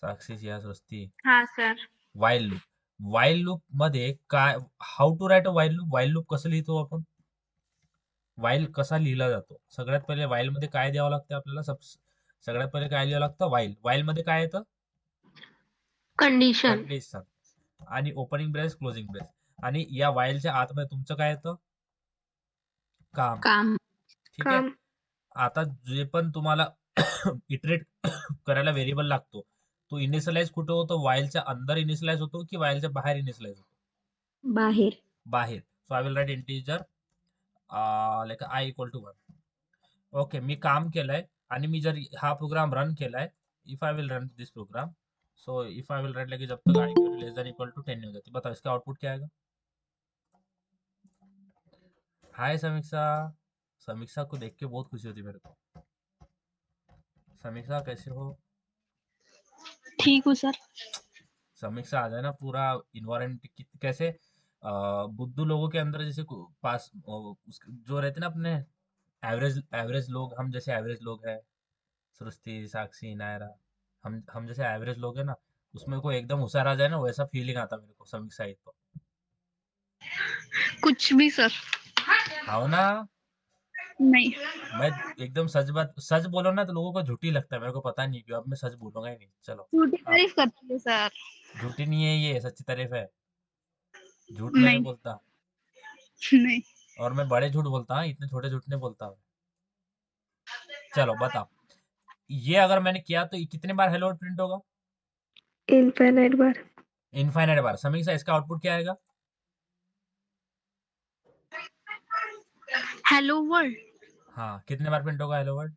साक्षी सिया सृष्टी. हा sir. While loop. While loop मध्ये काय, how to write a while loop? While loop कसं लिहितो आपण? वाईल कसा लिहिला जातो? सगळ्यात पहिले वाईल मध्ये काय द्यावं लागतं आपल्याला? सगळ्यात पहिले काय लिहावं लागतं? वाईल. वाईल मध्ये काय येतं? कंडिशन. कंडिशन. आणि ओपनिंग ब्रेस, क्लोजिंग ब्रेस. आणि या वाईलच्या आतमध्ये तुमचं काय येतं? काम. काम. ठीक आहे. काम. आता जे पण तुम्हाला इटरेट करायला व्हेरिएबल लागतो, तो इनिशियलाइज कुठे होतो? वाईलच्या अंदर इनिशियलाइज होतो की वाईलच्या बाहेर इनिशियलाइज होतो? बाहेर. बाहेर. So I will write integer like i equal to 1. Okay, मी काम केलंय आणि मी जर हा प्रोग्राम रन केलाय, if I will run this program, so if I will write like जब तक i less than equal to 10 नहीं हो जाती, बताओ इसका आउटपुट क्या आएगा? हाय समीक्षा. समीक्षा को देख के बहुत खुशी होती मेरे को. समीक्षा कैसे हो? ठीक हूँ सर. समीक्षा आ जाए ना, पूरा इन्वायरमेंट कैसे बुद्धू लोगों के अंदर जैसे पास जो रहते ना अपने एवरेज एवरेज लोग, हम जैसे एवरेज लोग हैं, सृष्टि, साक्षी, नायरा, हम जैसे एवरेज लोग हैं ना, उसमें कोई एकदम हुशार आ जाए ना, वैसा फीलिंग आता मेरे को समीक्षा आई तो. कुछ भी सर. आओ ना. नहीं. मैं एकदम सच बोलो ना तो लोगों को झूठी लगता है, मेरे को पता नहीं क्यों. अब मैं सच बोलूंगा ही नहीं. चलो. झूठी हाँ. तारीफ करती है सर. झूठी नहीं है ये, सच्ची तारीफ है. झूठ मैं नहीं नहीं. बोलता. नहीं. और मैं बड़े झूठ बोलता हूँ, इतने छोटे झूठ नहीं बोलता हूँ. चलो बताओ. ये अगर मैंने किया तो ये कितने बार हेलो वर्ड प्रिंट होगा? इनफाइनाइट बार. इनफाइनाइट बार. समीक्षा, इसका आउटपुट क्या आएगा? Hello world. हाँ, कितने बार प्रिंट होगा हेलो वर्ड?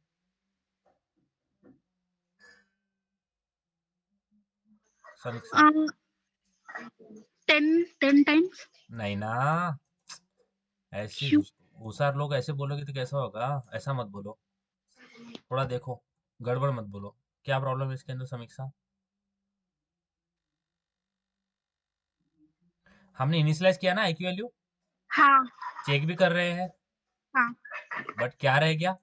समीक्षा. 10 टाइम्स. नहीं ना. ऐसी क्यों? होशियार लोग ऐसे बोलोगे तो कैसा होगा? ऐसा मत बोलो. थोड़ा देखो, गड़बड़ मत बोलो. क्या प्रॉब्लम है इसके अंदर समीक्षा? हमने इनिशियलाइज किया ना आई की वैल्यू, हाँ. चेक भी कर रहे हैं, हाँ. बट क्या रह गया?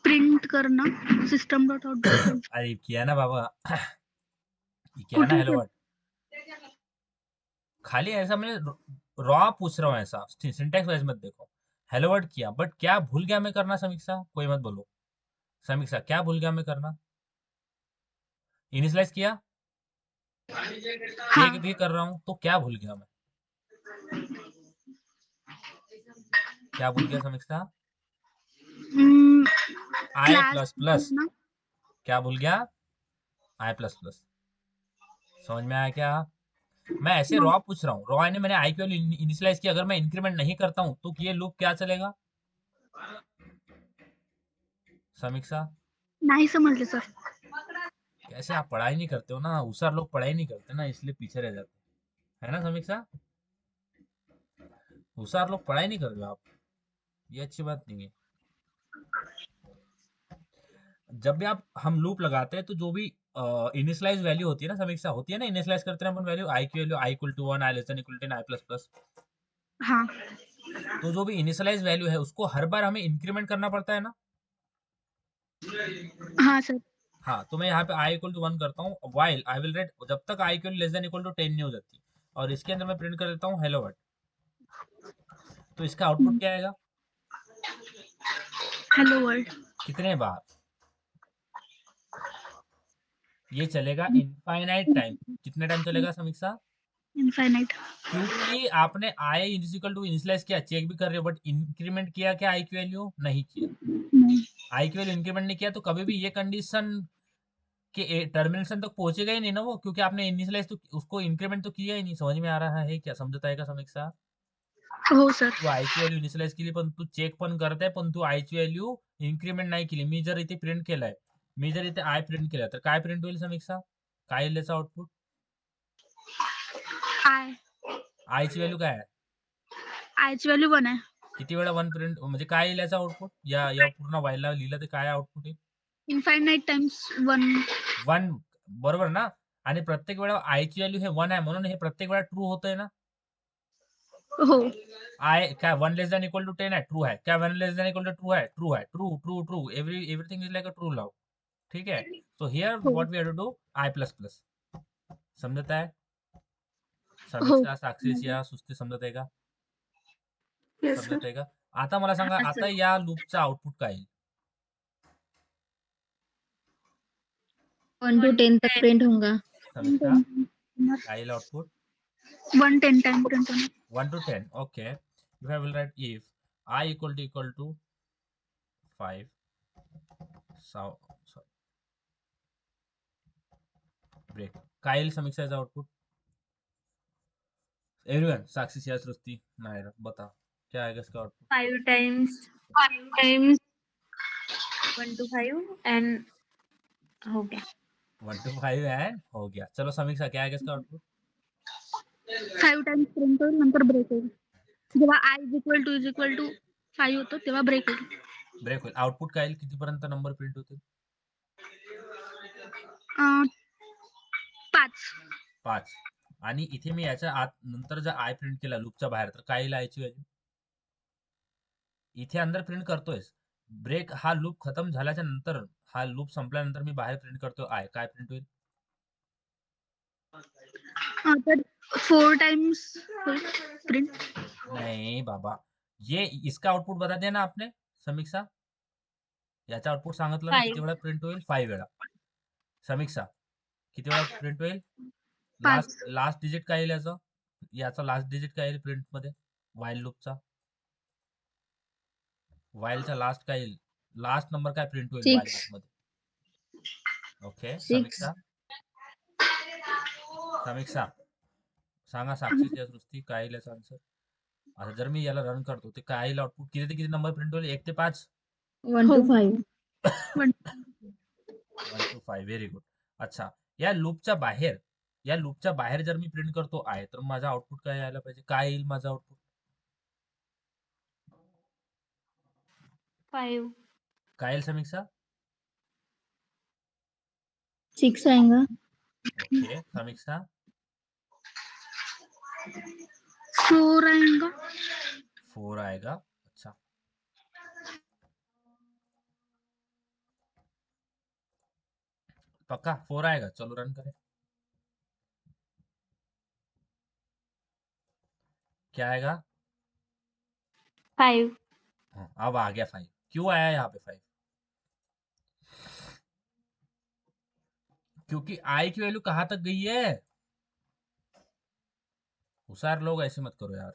प्रिंट करना. System dot out dot print. अरे किया ना बाबा. ये किया ना कुठे हेलो केलं? वर्ड. खाली ऐसा मैंने रॉ पूछ रहा हूँ, ऐसा सिंटेक्स वाइज मत देखो. हेलो वर्ड किया, बट क्या भूल गया मैं करना समीक्षा? कोई मत बोलो. समीक्षा, क्या भूल गया मैं करना? इनिशियलाइज किया, चेक हाँ. भी कर रहा हूँ, तो क्या भूल गया मैं? क्या भूल गया समीक्षा? आई क्लास प्लस प्लस. ना. क्या भूल गया? आई प्लस प्लस. समझ में आया क्या? मैं ऐसे रॉ पूछ रहा हूँ. रॉ ने मैंने आई की वैल्यू इनिशियलाइज किया, अगर मैं इंक्रीमेंट नहीं करता हूँ तो ये लूप क्या चलेगा? समीक्षा. नहीं समझले सर. कैसे आप पढ़ाई नहीं करते हो ना? होशियार लोग पढ़ाई नहीं करते ना, इसलिए पीछे रह जाते हैं, है ना समीक्षा? होशियार लोग पढ़ाई नहीं कर रहे हो आप, ये अच्छी बात नहीं है. जब भी आप हम लूप लगाते हैं तो जो भी इनिशियलाइज वैल्यू होती है ना समीक्षा, होती है ना, इनिशियलाइज करते हैं अपन वैल्यू, आई की value i equal to 1, i less than equal to i plus plus. हाँ. तो जो भी इनिशियलाइज वैल्यू है उसको हर बार हमें इंक्रीमेंट करना पड़ता है ना. हाँ सर. हाँ, तो मैं यहाँ पे आई इक्वल टू 1 करता हूँ, वाइल आई विल राइट जब तक i equal less than equal to 10 नहीं हो जाती, और इसके अंदर मैं प्रिंट कर देता हूँ हेलो वर्ड. तो इसका आउटपुट क्या आएगा? Hello world. कितने बार? ये चलेगा इनफाइनाइट टाइम. कितने टाइम चलेगा समीक्षा? इनफाइनाइट. क्योंकि आपने आई इजिकल टू इनिशियलाइज किया, चेक भी कर रहे हो, बट इंक्रीमेंट किया क्या आई की वैल्यू? नहीं किया. नहीं. आई की वैल्यू इंक्रीमेंट नहीं किया तो कभी भी ये कंडीशन के टर्मिनेशन तक पहुंचेगा ही नहीं ना वो, क्योंकि आपने इनिशियलाइज तो उसको इंक्रीमेंट तो किया ही नहीं. समझ में आ रहा है क्या? समझता है का समीक्षा? हो सर. तू आयची व्हॅल्यू इनिशियलाइज केली, पण तू चेक पण करताय, पण तू आयची व्हॅल्यू इन्क्रीमेंट नाही केली. मी जर इथे प्रिंट केलाय, मी जर इथे आय प्रिंट केला तर काय प्रिंट होईल समीक्षा? काय येईल याचं आउटपुट? आय. आयची व्हॅल्यू काय आहे? आयची व्हॅल्यू 1 आहे. किती वेळा वन प्रिंट म्हणजे काय येईल याचं आउटपुट? या पूर्ण व्हायला लिहिलं तर काय आउटपुट येईल? Infinite times 1. वन. बरोबर ना? आणि प्रत्येक वेळा आयची व्हॅल्यू हे वन आहे, म्हणून हे प्रत्येक वेळा ट्रू होतंय ना. हो. आय क्या 1 लेस देन इक्वल टू 10 है? ट्रू है. क्या 1 less than equal to true है? ट्रू है. True true true. Everything is like a true love. ठीक है. So here हो what we have to do, I plus plus. समजत आहे? हो समीक्षा, साक्षी, सिया, सुस्ती समजत आहे का? येस समजत सर आहे का? आता मला सांगा, आता या लूपचं आउटपुट काय येईल? 1 to 10 तक प्रिंट होगा। समीक्षा, काय येईल आउटपुट? 110 टाइम प्रिंट होणार 1 to 10. Okay. If I will write if I equal to 5. So, sorry. Break. काय येईल समीक्षाचं आउटपुट? एवरीवन, साक्षी, सिया, सृष्टि, नायरा, बताओ क्या आएगा इसका आउटपुट? 5 times 1 to 5 and हो गया 1 to 5 एंड हो गया. चलो समीक्षा, क्या आएगा इसका आउटपुट? 5 टाइम्स प्रिंट होईल नंतर ब्रेक होईल जेव्हा I इज इक्वल टू 5 होतो तेव्हा ब्रेक होईल ब्रेक होईल. आउटपुट काय येईल? कितीपर्यंत नंबर प्रिंट होतील? 5 5. आणि इथे मी याच्या आत नंतर जर आय प्रिंट केला लूपच्या बाहेर, तर काय येईल आयची व्हॅल्यू? इथे अंदर प्रिंट करतोयस. ब्रेक हा लूप खतम झाल्याच्या नंतर, हा लूप संपल्यानंतर मी बाहेर प्रिंट करतोय आय, काय प्रिंट होईल? तर 4 टाइम्स होईल प्रिंट नहीं बाबा, ये इसका आउटपुट बता दिया ना आपने समीक्षा? याचा आउटपुट सांगितलं ना, किती 5 वेळा प्रिंट होईल? 5 वेळा. समीक्षा, किती वेळा प्रिंट होईल? 5 लास्ट डिजिट काय येईल याचं? याचा लास्ट डिजिट काय येईल प्रिंट मध्ये वाईल लूपचा? वाईलचा लास्ट काय येईल? लास्ट नंबर काय प्रिंट होईल वाईल 6 लूप मध्ये? ओके. 6 समीक्षा, समीक्षा सांगा, साक्षी, सृष्टी, काय येईल याचा आन्सर? आता जर मी याला रन करतो, ते काय येईल आउटपुट? किती ते किती नंबर प्रिंट होईल? 1 ते 5? 1 to 5 1 1 to 5. Very good. अच्छा, या लूपच्या बाहेर जर मी प्रिंट करतो आहे, तर माझा आउटपुट काय यायला पाहिजे? काय येईल माझं आउटपुट? 5 काय येईल समीक्षा? 6 आएगा। ओके. समीक्षा, 4 आएगा 4 आएगा. अच्छा, पक्का 4 आएगा. चलो रन करें. क्या आएगा? 5 हाँ, अब आ गया 5. क्यों आया यहाँ पे 5? क्योंकि आई की वैल्यू कहाँ तक गई है? होशियार लोग ऐसे मत करो यार,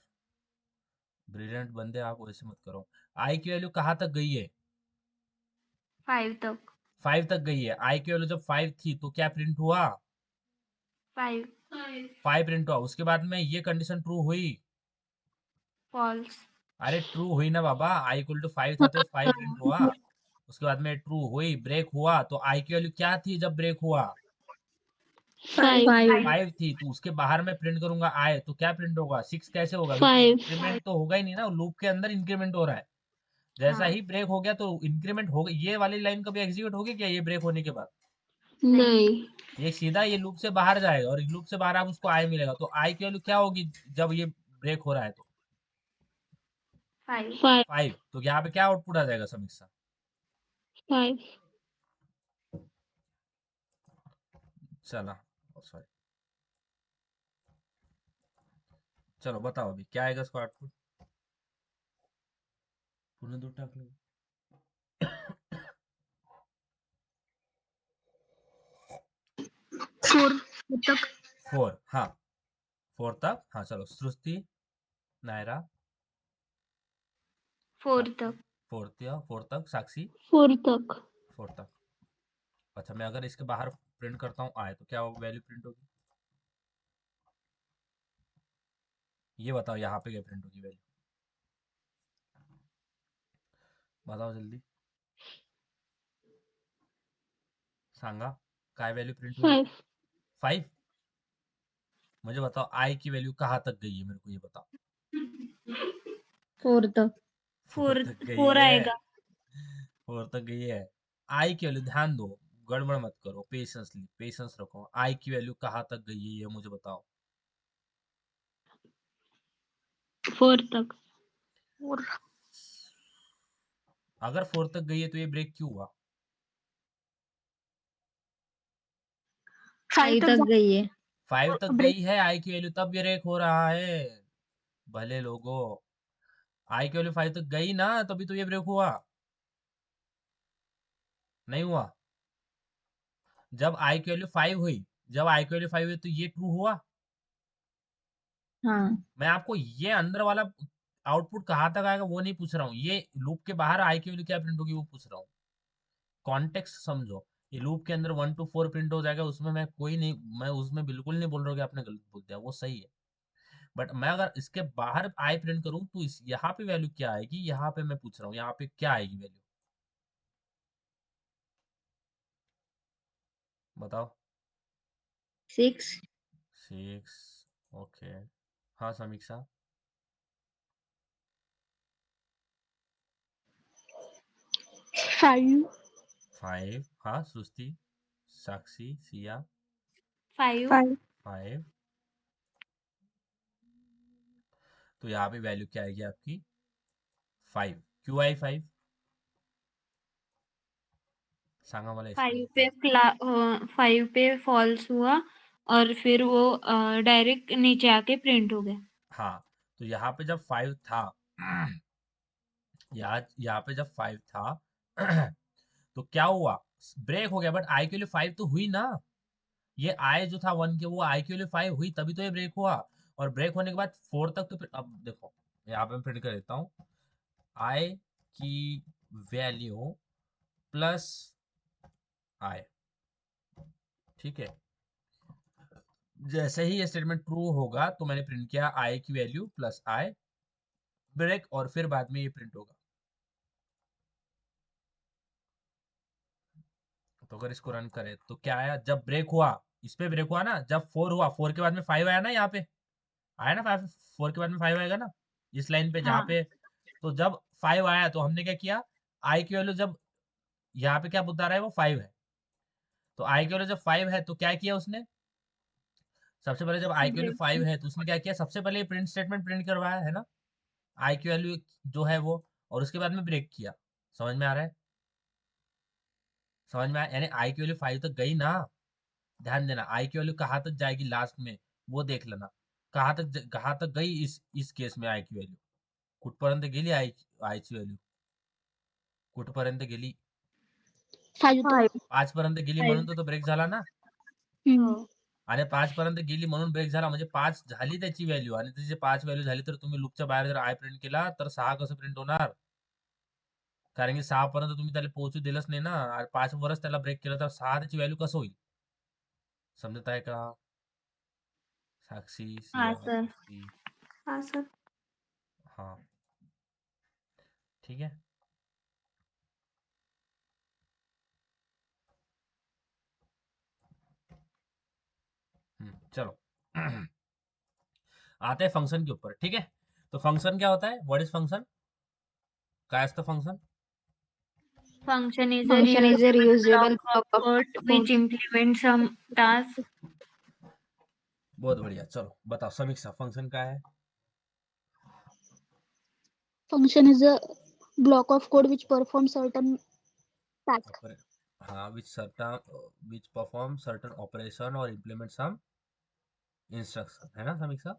ब्रिलियंट बंदे आप ऐसे मत करो. आई की वैल्यू कहाँ तक गई है? 5 तक 5 तक गई है. आई की वैल्यू जब 5 थी तो क्या प्रिंट हुआ? 5 5 प्रिंट हुआ. उसके बाद में ये कंडीशन ट्रू हुई? false अरे ट्रू हुई ना बाबा, आई इक्वल टू 5 था तो 5 प्रिंट हुआ. उसके बाद में ट्रू हुई, ब्रेक हुआ, तो आई की वैल्यू क्या थी जब ब्रेक हुआ? 5 5 थी. तो उसके बाहर में प्रिंट करूंगा आई, तो क्या प्रिंट होगा? 6 कैसे होगा? 5 इंक्रीमेंट तो होगा ही नहीं ना, लूप के अंदर इंक्रीमेंट हो रहा है. जैसा हाँ ही ब्रेक हो गया तो इंक्रीमेंट हो गई. ये वाली लाइन कभी एग्जीक्यूट होगी क्या ये ब्रेक होने के बाद? नहीं ये सीधा ये लूप से बाहर जाएगा, और लूप से बाहर आप उसको आई मिलेगा. तो आई की वैल्यू क्या होगी जब ये ब्रेक हो रहा है? तो 5 5 5. तो यहाँ पे क्या आउटपुट आ जाएगा समीक्षा? 5 चला, सॉरी, चलो बताओ अभी क्या आएगा इसका आउटपुट? पूर्ण दूर टाकलं. 4 तक 4. हाँ, 4 तक. हाँ चलो, सृष्टि, नायरा, 4 तक 4 तक. साक्षी, 4 तक 4 तक. अच्छा, मैं अगर इसके बाहर प्रिंट करता हूँ आए, तो क्या वैल्यू प्रिंट होगी? ये बताओ, यहाँ पे क्या प्रिंट होगी वैल्यू? बताओ जल्दी, सांगा. काय वैल्यू प्रिंट होगी? 5 5. मुझे बताओ आई की वैल्यू कहाँ तक गई है, मेरे को ये बताओ. 4 तक 4 4 तक गई 4 है. आएगा 4 तक गई है. आई की वैल्यू ध्यान दो, गड़बड़ मत करो, पेशेंस रखो. आई की वैल्यू कहाँ तक गई है ये मुझे बताओ. 4 तक और अगर 4 तक गई है तो ये ब्रेक क्यों हुआ? फाइव 5 तक तक गई है। 5 तक ब्रेक। गई है, आई की वैल्यू तब ब्रेक हो रहा है। भले लोगों, आई की वैल्यू 5 तक गई ना, तभी तो ये ब्रेक हुआ। नहीं हुआ। जब आई की वैल्यू 5 हुई, जब आई की वैल्यू 5 हुई तो ये ट्रू हुआ। हाँ। मैं आपको ये अंदर वाला आउटपुट कहाँ तक आएगा वो नहीं पूछ रहा हूँ, ये लूप के बाहर आई की वैल्यू क्या प्रिंट होगी वो पूछ रहा हूँ। कॉन्टेक्स्ट समझो। ये लूप के अंदर 1 to 4 प्रिंट हो जाएगा, उसमें मैं कोई नहीं, मैं उसमें बिल्कुल नहीं बोल रहा हूँ कि आपने गलत बोल दिया, वो सही है। बट मैं अगर इसके बाहर आई प्रिंट करूँ तो इस यहाँ पे वैल्यू क्या आएगी, यहाँ पे मैं पूछ रहा हूँ, यहाँ पे क्या आएगी वैल्यू, बताओ। 6। 6। ओके। हाँ समीक्षा। 5। 5। हाँ सृष्टि, साक्षी, सिया। 5. 5। 5। तो यहाँ पे वैल्यू क्या आएगी आपकी 5। क्यों आई 5? सांगा मला एक्सप्लेन 5 करा। पे 5 पे फॉल्स हुआ और फिर वो डायरेक्ट नीचे आके प्रिंट हो गया। हाँ, तो यहाँ पे जब 5 था, यहाँ पे जब 5 था, तो क्या हुआ, ब्रेक हो गया, बट आई के लिए 5 तो हुई ना। ये आई जो था 1 के, वो आई के लिए 5 हुई तभी तो ये ब्रेक हुआ। और ब्रेक होने के बाद 4 तक तो अब देखो, यहाँ पे मैं प्रिंट कर देता हूँ, आई की वैल्यू प्लस आई। ठीक है, जैसे ही ये स्टेटमेंट ट्रू होगा तो मैंने प्रिंट किया आई की वैल्यू प्लस आई, ब्रेक, और फिर बाद में ये प्रिंट होगा। तो अगर इसको रन करें तो क्या आया, जब ब्रेक हुआ, इस पे ब्रेक हुआ ना, जब 4 हुआ, 4 के बाद में 5 आया ना, यहाँ पे आया ना 5, 4 के बाद में 5 आएगा ना, इस लाइन पे जहाँ हाँ। पे। तो जब 5 आया तो हमने क्या किया, आई की वैल्यू जब यहाँ पे क्या बता रहा है, वो 5 है, तो आई की वैल्यू जब 5 है तो क्या किया उसने, सबसे पहले जब आई की वैल्यू 5 है तो उसने क्या किया, सबसे पहले प्रिंट स्टेटमेंट प्रिंट करवाया है ना, आई की वैल्यू जो है वो, और उसके बाद में ब्रेक किया। समझ में आ रहा है? समझ में आया, यानी आई की वैल्यू 5 तक गई ना। ध्यान देना, आई की वैल्यू कहाँ तक जाएगी लास्ट में, वो देख लेना। कहाँ तक गई इस केस में आई की वैल्यू, कुठपर्यंत गेली आयची व्हॅल्यू, कुठपर्यंत गेली, 5 5. तक. 5 पर्यंत गेली, म्हणून तो ब्रेक झाला ना. हम्म. हो. आणि 5 पर्यंत गेली म्हणून ब्रेक झाला, म्हणजे 5 झाली त्याची व्हॅल्यू, आणि त्याची 5 व्हॅल्यू झाली तर तुम्ही लूपच्या बाहेर जर आय प्रिंट केला तर 6 कसं प्रिंट होणार, कारण की 6 पर्यंत तुम्ही त्याला पोहोचू दिलंच नाही ना, आणि 5 वरच त्याला ब्रेक केलं तर 6 त्याची व्हॅल्यू कसं होईल. समजत आहे का साक्षी, हाँ सिया, सर. सृष्टी? हाँ सर. हाँ ठीक है. चलो आते हैं फंक्शन के ऊपर. ठीक है, तो फंक्शन क्या होता है, व्हाट इज फंक्शन, काय असतं function. Function is a Function is a reusable block reusable of block of code which code. implements some task. बहुत बढ़िया, चलो बताओ समीक्षा, फंक्शन क्या है. Function is a block of code which performs certain task. हाँ, which perform certain operation और implement some instruction, है ना समीक्षा.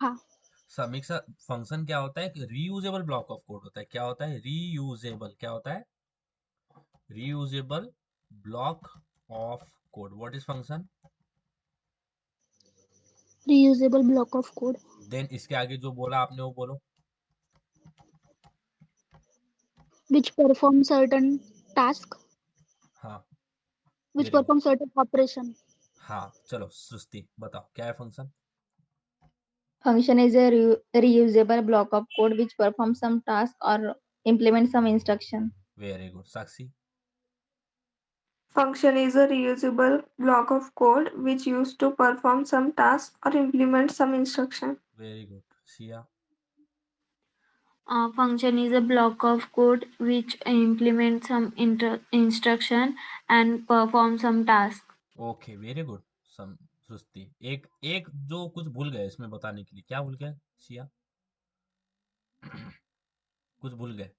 हाँ. समीक्षा, फंक्शन क्या होता है, कि रीयूजेबल ब्लॉक ऑफ कोड होता है. क्या होता है रीयूजेबल, क्या होता है reusable block of code. What is function. Reusable block of code then इसके आगे जो बोला आपने वो बोलो. which performs certain task, हाँ which very good. performs certain operation. हाँ चलो सृष्टि बताओ क्या है function. Function is a reusable block of code which performs some task or implements some instruction. Very good. Sakshi. Function is a reusable block of code which used to perform some task or implement some instruction. Very good. Siya. Function is a block of code which implements some instruction and perform some task. Okay very good. Srishti, एक एक जो कुछ भूल गए इसमें बताने के लिए, क्या भूल गए सिया. कुछ भूल गए,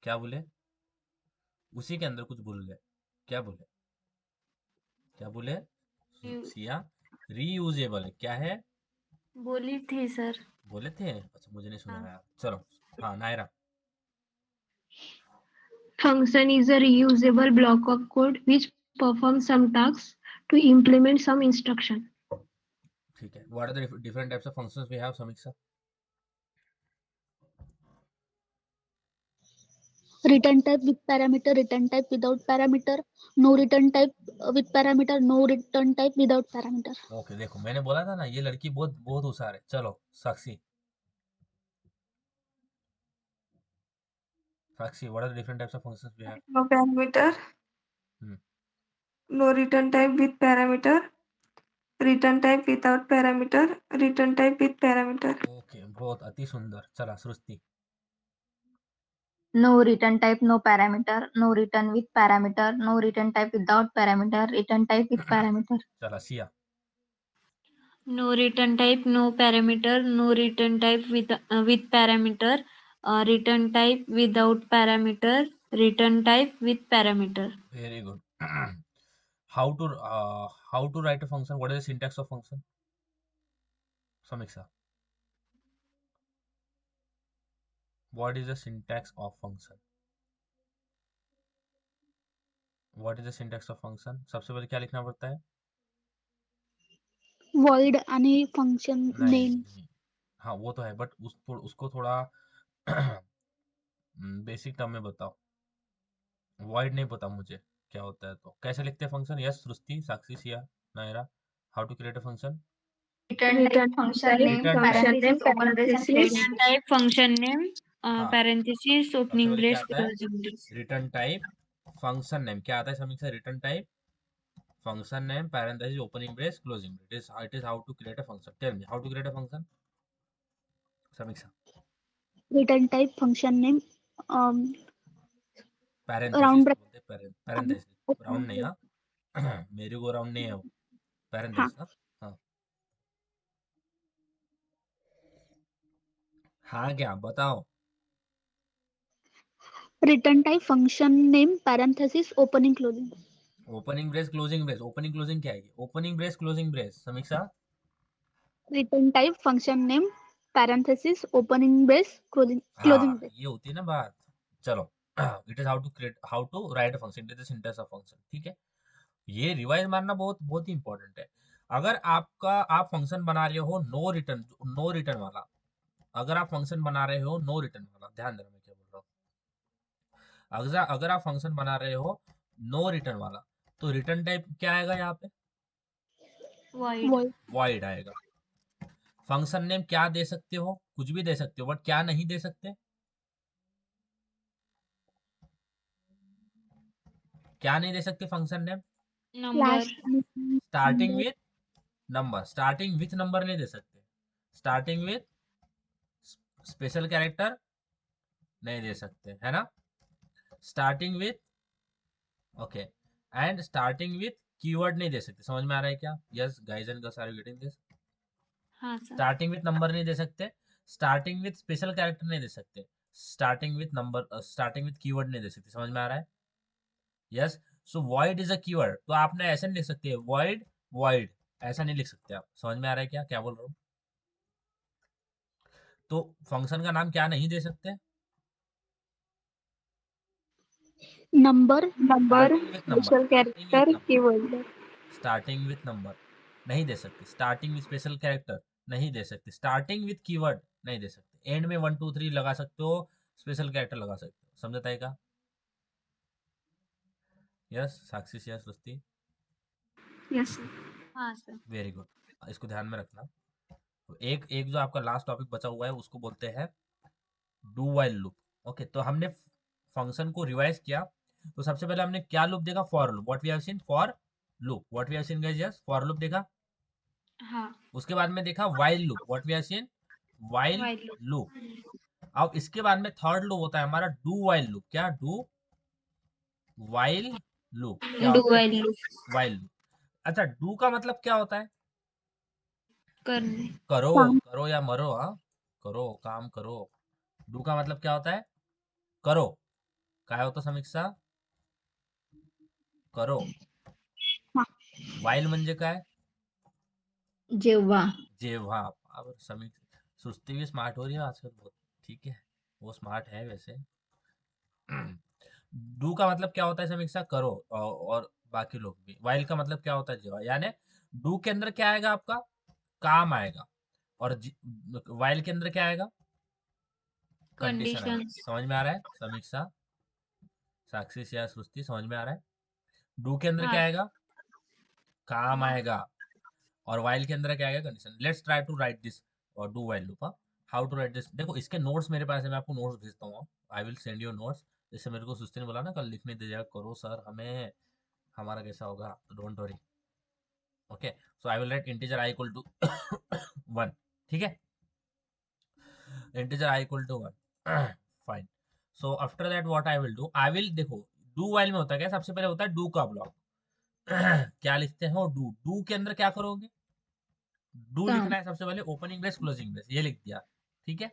क्या भूले, उसी के अंदर कुछ भूल गए, क्या भूले. क्या बोले Re- सिया? रीयूजेबल है, क्या है? बोली थी सर। बोले थे? अच्छा मुझे नहीं सुना हाँ। यार, चलो। हाँ Naira. Function is a reusable block of code which performs some tasks to implement some instruction. ठीक है, what are the different types of functions we have Samiksha? Return type with parameter, return type without parameter, no return type with parameter, no return type without parameter. Okay, देखो मैंने बोला था ना ये लड़की बहुत बहुत होशियार है। चलो Sakshi, Sakshi what are the different types of functions we have? No parameter, hmm, no return type with parameter, return type without parameter, return type with parameter. Okay, बहुत अति सुंदर। चला सृष्टि। No return type, no parameter, no return with parameter, no return type without parameter, return type with parameter. चला Siya. No return type, no parameter, no return type with parameter, return type without parameter, return type with parameter. Very good. How to write a function, what is the syntax of function Samiksha? What is the syntax of function? What is the syntax of function? सबसे पहले क्या लिखना पड़ता है? Void आणि function name. नहीं, हाँ वो तो है, बट उसको थोड़ा बेसिक टर्म में बताओ। वॉइड नहीं पता मुझे क्या होता है, तो कैसे लिखते हैं function? Yes Srishti, Sakshi, Siya, Naira, how to create a function? Return type, Return function type, name, return type, function name, parenthesis, open brace and parenthesis. closing Return brace. type, function name, हाँ parenthesis, सबसे opening पहले क्या brace, आता है? closing brace. Return type, function name. क्या आता है समीक्षा? Return type, function name, parenthesis, opening brace, closing brace. It is how to create a function. Tell me how to create a function, Samiksha? Return type, function name, Parenthesis round को bracket. बोलते हैं, parenthesis, round नहीं। हाँ मेरी को round नहीं है वो, हाँ, parenthesis। हाँ हाँ क्या बताओ? return type, function name, parenthesis, opening closing. Opening brace, closing brace. Opening closing क्या है? ओपनिंग ब्रेस, क्लोजिंग ब्रेस समीक्षा। Return type, function name, parenthesis, opening brace, closing हाँ brace. ये होती है ना बात। चलो, it is how to write a function, it is syntax of function. ठीक है, ये रिवाइज मारना बहुत बहुत ही इंपॉर्टेंट है। अगर आप फंक्शन बना रहे हो नो रिटर्न वाला, अगर आप फंक्शन बना रहे हो नो रिटर्न वाला, ध्यान देना मैं क्या बोल रहा हूँ। अगर आप फंक्शन बना रहे हो नो रिटर्न वाला, तो रिटर्न टाइप क्या आएगा यहाँ पे? Void. Void. वॉइड आएगा। फंक्शन नेम क्या दे सकते हो? कुछ भी दे सकते हो, बट क्या नहीं दे सकते? क्या नहीं दे सकते function name? Number. Slash. Starting Number. With number, starting with number नहीं दे सकते, स्टार्टिंग विथ स्पेशल कैरेक्टर नहीं दे सकते, है ना? Starting with, okay, and starting with keyword नहीं दे सकते। समझ में आ रहा है क्या? Yes guys and girls, are you getting this? हाँ सर। स्टार्टिंग विथ नंबर नहीं दे सकते, स्टार्टिंग विथ स्पेशल कैरेक्टर नहीं दे सकते, starting with number, starting with keyword नहीं दे सकते। समझ में आ रहा है? Yes. So void is a keyword, तो आपने ऐसे नहीं लिख सकते वॉइड वॉइड, ऐसा नहीं लिख सकते आप। समझ में आ रहा है क्या क्या बोल रहा हूँ? तो फंक्शन का नाम क्या नहीं दे सकते? Number. Number, starting with number, special starting with character, number, keyword. Starting with number नहीं दे सकते, स्टार्टिंग विथ स्पेशल कैरेक्टर नहीं दे सकते, स्टार्टिंग विथ कीवर्ड नहीं दे सकते, एंड में 1 2 3 लगा सकते हो, स्पेशल कैरेक्टर लगा सकते हो। समझता है क्या? यस साक्षी से सृष्टि, Yes, sir. हाँ सर। वेरी गुड, इसको ध्यान में रखना। तो एक एक जो आपका लास्ट टॉपिक बचा हुआ है उसको बोलते हैं डू वाइल लूप। ओके, तो हमने फंक्शन को रिवाइज किया। तो सबसे पहले हमने क्या लूप देखा? For loop, what we have seen for loop, what we have seen guys, yes for loop देखा। हाँ। उसके बाद में देखा while loop, what we have seen while While loop. Loop. अब इसके बाद में थर्ड लूप होता है हमारा डू वाइल लूप। क्या? डू वाइल लूप क्या Do होता है? while loop. While loop. अच्छा, डू का मतलब क्या होता है? करने। करो, काम. करो या मरो। हाँ, करो, काम करो। डू का मतलब क्या होता है? करो। क्या होता है समीक्षा? करो। हाँ. वाईल म्हणजे काय? जेव्हा. जेव्हा. अब सुस्ती भी स्मार्ट हो रही है आजकल बहुत, ठीक है, वो स्मार्ट है वैसे। डू का मतलब क्या होता है समीक्षा? करो, और बाकी लोग भी। वाइल का मतलब क्या होता है? जेवा। यानी डू के अंदर क्या आएगा आपका? काम आएगा, और वाइल के अंदर क्या आएगा? कंडीशन आएगा। Conditions. समझ में आ रहा है समीक्षा, साक्षी या सृष्टि, समझ में आ रहा है? डू के अंदर क्या हाँ आएगा? काम आएगा, और वाइल के अंदर क्या आएगा? Condition. Let's try to write this और do while loop. How to write this? देखो इसके नोट्स मेरे पास है, मैं आपको नोट्स भेजता हूँ। I will send you notes. जैसे मेरे को सुस्ती ने बोला ना कल लिखने दीजिएगा, करो सर हमें, हमारा कैसा होगा, तो don't worry. Okay, so I will write integer i equal to 1, ठीक है, integer i equal to 1, fine. So after that what I will do, I will, देखो डू वाइल में होता है क्या? सबसे पहले होता है डू का ब्लॉक। क्या लिखते हो? डू। डू के अंदर क्या करोगे? डू काम. लिखना है सबसे पहले, ओपनिंग ब्रेस क्लोजिंग ब्रेस, ये लिख दिया, ठीक है।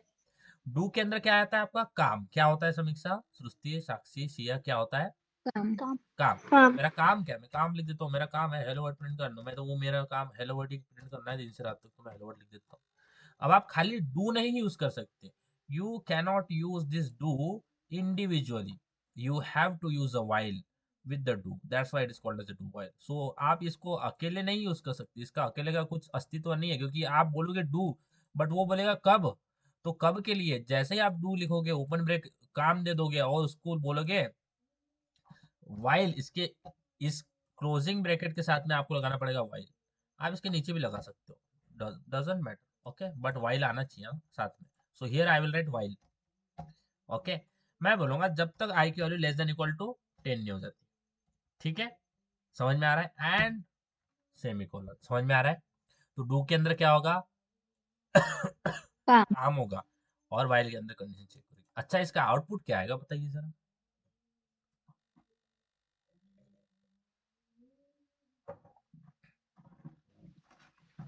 डू के अंदर क्या आता है आपका? काम। क्या होता है समीक्षा, सृष्टि, साक्षी, सिया, क्या होता है? काम. काम। काम. मेरा काम क्या है? मैं काम लिख देता हूँ, मेरा काम है हेलो वर्ड प्रिंट करना, मैं तो वो मेरा काम हेलो वर्ड ही प्रिंट करना है दिन से रात तक, तो मैं हेलो वर्ड लिख देता हूँ। अब आप खाली डू नहीं यूज कर सकते, you cannot use this do individually, you have to use a while with the do, that's why it is called as a do while. So आप इसको अकेले नहीं यूज कर सकते, इसका अकेले का कुछ अस्तित्व नहीं है, क्योंकि आप बोलोगे डू, बट वो बोलेगा कब, तो कब के लिए? जैसे ही आप डू लिखोगे, ओपन ब्रेक काम दे दोगे और उसको बोलोगे वाइल, इसके इस क्लोजिंग ब्रैकेट के साथ में आपको लगाना पड़ेगा वाइल। आप इसके नीचे भी लगा सकते हो, doesn't matter, okay, but while आना चाहिए साथ में। So here I will write while, okay. मैं बोलूंगा जब तक आई की value less than equal to 10 नहीं हो जाती, ठीक है, समझ में आ रहा है? एंड सेमीकोलन, समझ में आ रहा है? तो डू के अंदर क्या होगा? काम. काम होगा, और वाइल के अंदर कंडीशन चेक करेगी। अच्छा, इसका आउटपुट क्या आएगा बताइए जरा?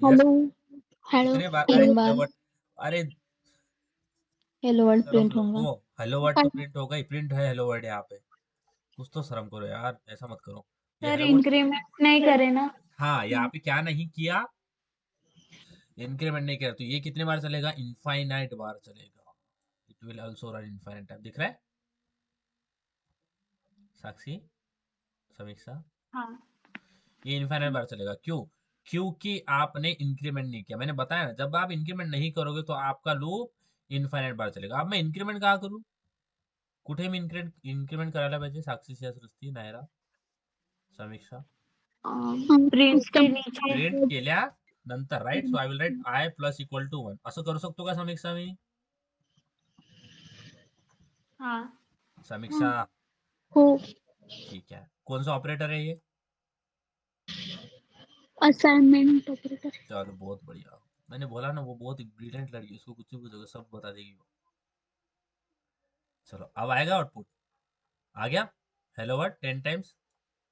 यस। हेलो हेलो कितने बार? अरे 3 हेलो बार वर्ड, अरे हेलो वर्ड शर्म प्रिंट होगा. रखो, हेलो वर्ड तो प्रिंट हो गई, प्रिंट है हेलो वर्ड यहाँ पे, कुछ तो शर्म करो यार, ऐसा मत करो। ये सर हेलो वर्ड, इंक्रीमेंट नहीं करे ना। हाँ यहाँ पे क्या नहीं किया, इंक्रीमेंट नहीं किया, तो ये कितने बार चलेगा? इनफाइनाइट बार चलेगा, it will also run infinite time. दिख रहा है साक्षी, समीक्षा? हाँ ये इनफाइनाइट बार चलेगा, क्यों? क्योंकि आपने इंक्रीमेंट नहीं किया। मैंने बताया ना, जब आप इंक्रीमेंट नहीं करोगे तो आपका लूप इनफाइनाइट बार चलेगा। अब मैं इंक्रीमेंट कहाँ करूँ? कुठे मी इंक्रीमेंट करायला पाहिजे? साक्षी, सृष्टी, नायरा, समीक्षा? प्रिंट के नीचे। प्रिंट केल्या नंतर, right? So I will write i plus equal to 1, असं करू शकतो का समीक्षा मी? हाँ समीक्षा, हो ठीक है। कौन सा ऑपरेटर है ये? Assignment operator. चलो बहुत बढ़िया, मैंने बोला ना वो बहुत ब्रिलियंट लड़की, उसको कुछ भी पूछोगे सब बता देगी वो। चलो अब आएगा आउटपुट, आ गया हेलो वर्ड 10 टाइम्स,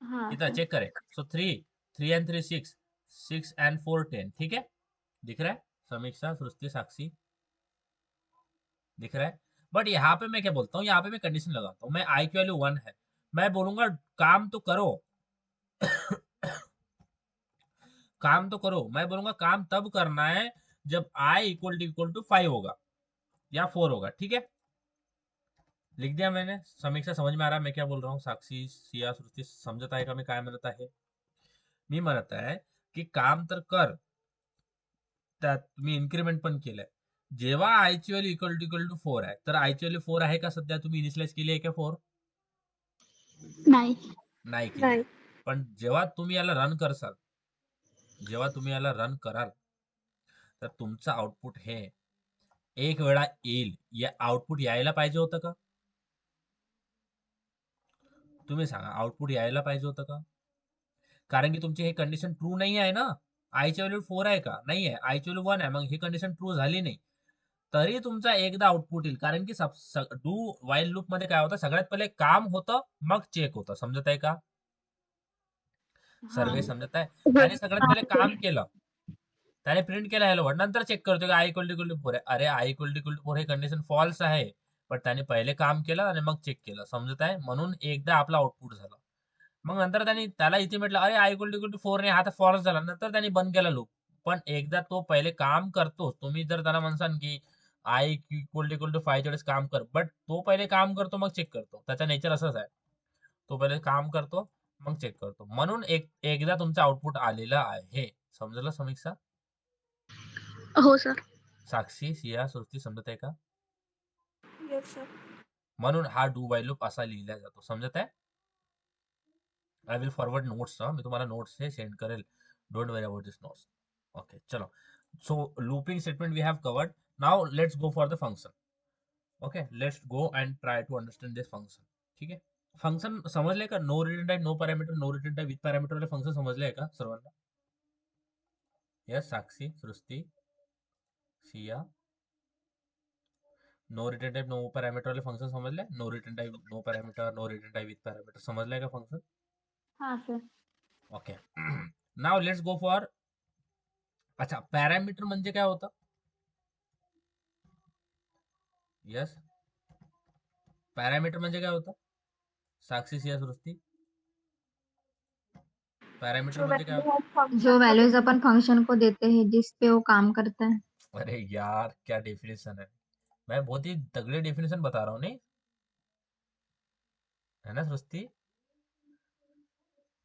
हाँ कितना सर। चेक करें? सो 3 एंड 3 6, 6 एंड 4 10, ठीक है, दिख रहा है समीक्षा, सृष्टि, साक्षी, दिख रहा है? बट यहाँ पे मैं क्या बोलता हूँ, यहाँ पे मैं कंडीशन लगाता हूँ, मैं आई की वैल्यू 1 है, मैं बोलूंगा काम तो करो, काम तो करो, मैं बोलूंगा काम तब करना है जब आई इक्वल टू 5 होगा या 4 होगा, ठीक है, लिख दिया मैंने। समीक्षा समझ में आ रहा है मैं क्या बोल रहा हूँ? साक्षी, सिया, सृष्टी समजत आहे का मी काय म्हणत आहे? मी म्हणत आहे की काम तर कर, त्यात तुम्ही इन्क्रीमेंट पण केलंय, जेव्हा आयची व्हॅल्यू इक्वल टू 4 आहे, तर आयची व्हॅल्यू 4 आहे का सध्या? तुम्ही इनिशियलाइज केली आहे का 4? नाही. नाही केली आहे. नाही. पण जेव्हा तुम्ही याला रन करसाल, जेव्हा तुम्ही याला रन कराल, तर तुमचं आउटपुट हे एक वेळा येईल, या आउटपुट यायला पाहिजे होतं का? तुम्ही सांगा, आउटपुट यायला पाहिजे होतं का? कारण की तुमची हे कंडिशन ट्रू नाही आहे ना, आयची व्हॅल्यू 4 आहे का? नाही आहे, आयची व्हॅल्यू 1 आहे, मग ही कंडिशन ट्रू झाली नाही, तरी तुमचा एकदा आउटपुट येईल, कारण की डू वाईल लूप मध्ये काय होतं, सगळ्यात पहिले काम होतं मग चेक होतं, समजत आहे का? हाँ सर्वे समजत आहे? त्याने सगळ्यात पहिले काम केलं, त्याने प्रिंट केलं हेलो वर्ड, नंतर चेक करतो की आय इक्वल टू 4 आहे, अरे आय इक्वल टू 4 हे कंडिशन फॉल्स आहे, पण त्याने पहिले काम केलं आणि मग चेक केलं, समजत आहे? म्हणून एकदा आपला आउटपुट झाला, मग नंतर त्याला इथे म्हटलं अरे आय इक्वल टू 4 नाही, हा तर फॉल्स झाला. नंतर त्यांनी बंद केला लूप. पण एकदा तो पहिले काम करतो, तुम्ही जर त्याला म्हणसान की आय इक्वल टू 5 वेळेस काम कर, बट तो पहिले काम करतो मग चेक करतो. त्याचा नेचर असंच आहे. तो पहिले काम करतो मग चेक करतो. म्हणून एकदा तुमचं आउटपुट आलेलं आहे. समजलं समीक्षा? हो सर. साक्षी, सिया, श्रुती समजत आहे का? Yes, sir. म्हणून हा डू व्हाईल लूप असा लिहिला जातो. समजत आहे? I will forward notes. मी तुम्हाला नोट्स हे सेंड करेल. Don't worry about this notes. Okay, चलो. So looping statement we have covered. Now let's go for the function. Okay, let's go and try to understand this function. ठीक आहे. Function समजले का? No return type, no parameter, no return type, with parameter वाले function समजले का सर्वांना? Yes, Sakshi, Srishti, Siya. No return type, no parameter वाले function समजले? No return type, no parameter, no return type, with parameter समजले का फंक्शन? हा sir. Okay. Now let's go for. अच्छा, पॅरामीटर म्हणजे काय होतं? यस, पॅरामीटर म्हणजे काय होतं? साक्षी, सिया, सृष्टी. पैरामीटर जो म्हणजे काय value होतं? of function जो को वैल्यूज देते अपन फंक्शन को देते हैं जिस पे वो काम करता है. अरे यार, क्या डेफिनेशन है! मैं बहुत ही तगड़े डेफिनेशन बता रहा हूँ, नहीं है ना सृष्टि?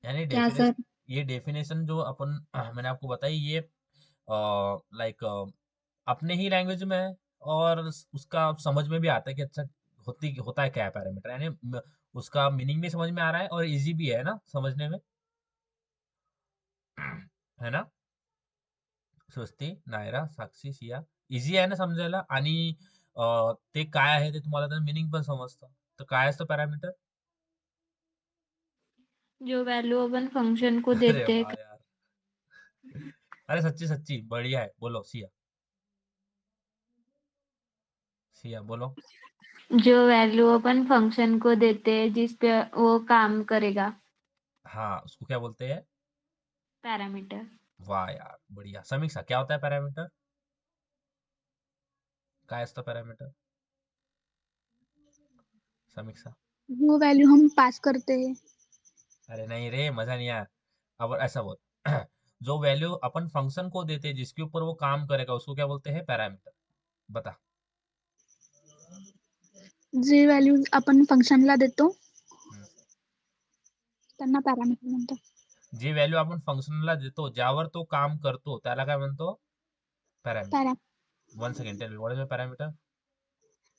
यानी क्या सर? ये डेफिनेशन जो अपन मैंने आपको बताई, ये लाइक अपने ही लैंग्वेज में है और उसका समझ में भी आता है कि अच्छा होता है क्या है पैरामीटर, यानी उसका मीनिंग भी समझ में आ रहा है और इजी भी है ना समझने में, है ना सृष्टी, नायरा, साक्षी, सिया? इझी आहे ना समजायला? आणि ते काय आहे ते तुम्हाला तर मीनिंग पण समजतं. तर काय असतं पॅरामीटर? जो वैल्यू अपन फंक्शन को अरे देते वाह हैं, यार! अरे सच्ची सच्ची बढ़िया है. बोलो सिया. सिया बोलो. जो वैल्यू अपन फंक्शन को देते हैं जिस पे वो काम करेगा, हाँ, उसको क्या बोलते हैं? पैरामीटर. वाह यार, बढ़िया. समीक्षा, क्या होता है पॅरामीटर? काय असतं पॅरामीटर? समीक्षा. जो वैल्यू हम पास करते हैं. अरे नहीं रे, मजा नहीं आया. अब ऐसा बोल. जो वैल्यू अपन फंक्शन को देते हैं जिसके ऊपर वो काम करेगा उसको क्या बोलते हैं? पैरामीटर. बता. जे व्हॅल्यू आपण फंक्शनला देतो हम्म. त्यांना पॅरामीटर म्हणतात. जी व्हॅल्यू आपण फंक्शनला देतो, ज्यावर तो काम करतो, त्याला काय म्हणतो? Parameter. One second, tell me what is parameter?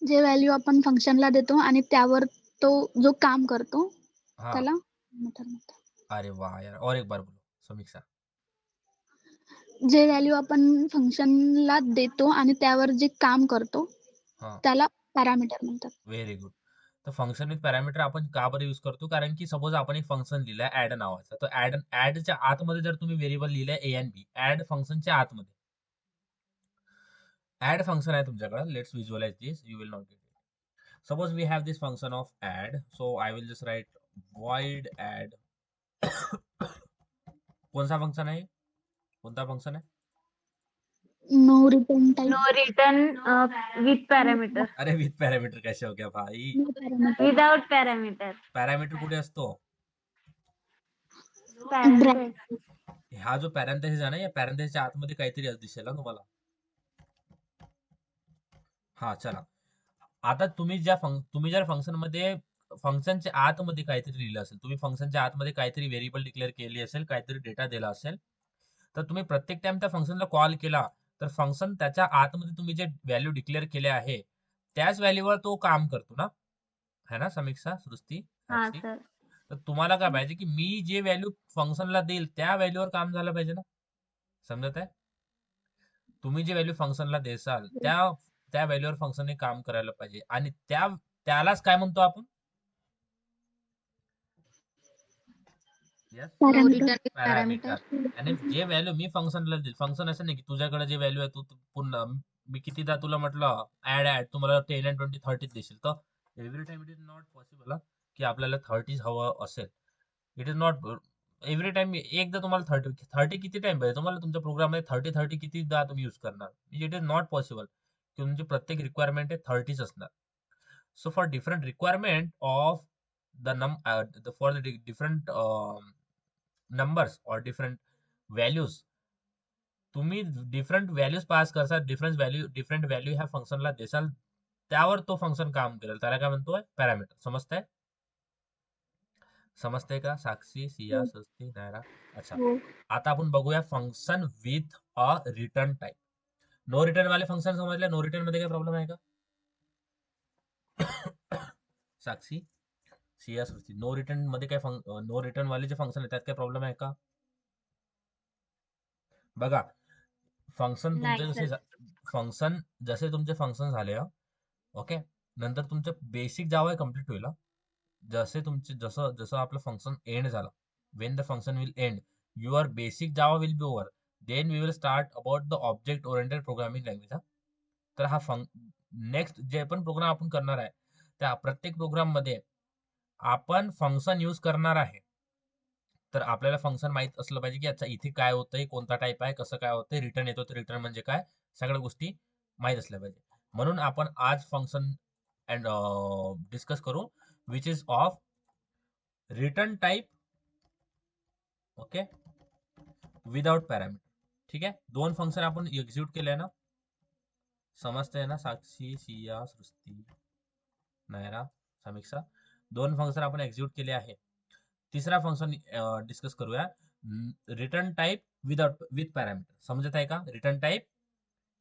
जे व्हॅल्यू आपण फंक्शनला देतो आणि त्यावर तो जो काम करतो हाँ. त्याला पॅरामीटर म्हणतात. अरे वाह यार, और एक बार बोलो समीक्षा. जे व्हॅल्यू आपण फंक्शनला देतो आणि त्यावर जे काम करतो हाँ, त्याला पॅरामीटर म्हणतात. Very good. तर फंक्शन विथ पॅरामीटर आपण का बरं यूज करतो? कारण की सपोज आपण एक फंक्शन लिहिलंय ऍड नावाचं, तर ऍडच्या आतमध्ये जर तुम्ही व्हेरिएबल लिहिलंय ए अँड बी, ऍड फंक्शनच्या आतमध्ये ऍड फंक्शन आहे तुमच्याकडे. Let's visualise this, you will not get it. Suppose we have this function of add, so I will just write void add. कोणता फंक्शन आहे? कोणता फंक्शन आहे? No return type. No return with parameter. अरे with parameter कैसे हो गया भाई? No parameter. Without parameter. Parameter कुठे असतो? पॅरेंथेसिस. हा जो पॅरेंथेसिस आहे ना, या पॅरेंथेसिसच्या आतमध्ये काहीतरी दिसेल ना तुम्हाला. हा चला, आता तुम्ही जर फंक्शन मध्ये फंक्शनच्या आतमध्ये काहीतरी लिहिलं असेल, तुम्ही फंक्शनच्या आतमध्ये काहीतरी व्हेरिएबल डिक्लेअर केली असेल, काहीतरी डेटा दिला असेल, तर तुम्ही प्रत्येक टाइम त्या फंक्शनला कॉल केला तर फंक्शन त्याच्या आतमध्ये तुम्ही जे व्हॅल्यू डिक्लेअर केले आहे त्याच व्हॅल्यूवर तो काम करतो ना, है ना समीक्षा, सृष्टी, हा साक्षी? सर. तर तुम्हाला काय पाहिजे की मी जे व्हॅल्यू फंक्शनला देईल त्या व्हॅल्यूवर काम झालं पाहिजे ना. समजत आहे? तुम्ही जे व्हॅल्यू फंक्शनला देसाल त्या व्हॅल्यूवर फंक्शनने काम करायला पाहिजे आणि त्यालाच काय म्हणतो आपण? Yes, no parameter. Return with parameter. Parameter. आणि जे व्हॅल्यू मी फंक्शनला देईल, फंक्शन असं नाही की तुझ्याकडे जे व्हॅल्यू आहे तू पुन्हा मी कितीदा तुला म्हटलं ऍड तू मला 10 and 20 30 देशील, तर every time it is not possible की आपल्याला 30 हवं असेल. It is not every time. एकदा तुम्हाला 30 किती टाइम पाहिजे तुम्हाला तुमच्या प्रोग्राममध्ये? 30 कितीदा तुम्ही यूज करणार? इट इज नॉट पॉसिबल की तुमची प्रत्येक रिक्वायरमेंट आहे 30च असणार. So for different requirement of for the different numbers or different values, तुम्ही डिफरंट व्हॅल्यूज पास करसाल, डिफरंट व्हॅल्यू ह्या फंक्शनला देसाल, त्यावर तो फंक्शन काम करेल, त्याला काय म्हणतोय? पॅरामीटर. समजतंय? समजतंय का? साक्षी, सिया, हो. सृष्टी, नायरा. अच्छा, हो. आता आपण बघूया function with a return type. No return वाले फंक्शन समजले? नो रिटर्न मध्ये काय प्रॉब्लेम आहे का? साक्षी, सिया, सृष्टी, नो रिटर्न मध्ये काय नो रिटर्न वाले जे फंक्शन आहे त्यात काय प्रॉब्लेम आहे का? बघा, फंक्शन तुमचे नाही सर. फंक्शन जसे तुमचे फंक्शन झाले, ओके, नंतर तुमचं बेसिक जावा कम्प्लीट होईल. जसं जसं आपलं फंक्शन एंड झालं, when the function will end, your basic Java will be over, then we will start about the object oriented programming language. तर हा नेक्स्ट जे पण प्रोग्राम आपण करणार आहे, त्या प्रत्येक प्रोग्राम मध्ये आपण फंक्शन यूज करणार आहे. तर आपल्याला फंक्शन माहित असलं पाहिजे की अच्छा इथे काय होतंय, कोणता टाईप आहे, कसं काय होतंय, रिटर्न येतो तर रिटर्न म्हणजे काय, सगळ्या गोष्टी माहित असल्या पाहिजे. म्हणून आपण आज फंक्शन अँड डिस्कस करू, which is of return type, okay, without parameter. ठीक आहे, दोन फंक्शन आपण एक्झिक्यूट केले ना, समजतंय ना? साक्षी, सिया, सृष्टी, नायरा, समीक्षा, दोन फंक्शन आपण एक्झिक्यूट केले आहे. तिसरा फंक्शन डिस्कस करूया, रिटर्न टाइप विथ पॅरामीटर. समजत आहे का? Return type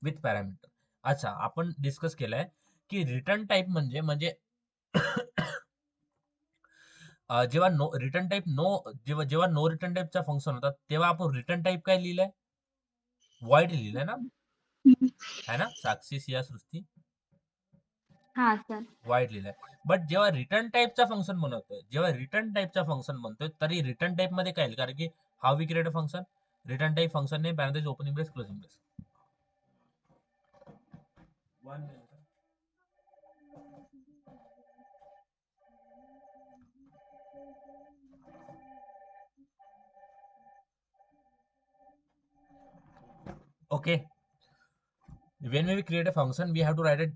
with parameter. अच्छा, आपण डिस्कस केलंय की रिटर्न टाइप म्हणजे म्हणजे जेव्हा रिटर्न टाइप जेव्हा नो रिटर्न टाइपचा फंक्शन होता, तेव्हा आपण रिटर्न टाइप काय लिहिलंय? वॉइड लिहिलंय ना, है ना साक्षी, सिया, सृष्टी? हा सर. वाईड लिहिलंय. बट जेव्हा रिटर्न टाइपचा फंक्शन बनवतोय, तरी रिटर्न टाइप मध्ये काय येईल? कारण की how we create a function, return type function ने parenthesis, opening brace, closing brace. Okay, when we create a function we have to write a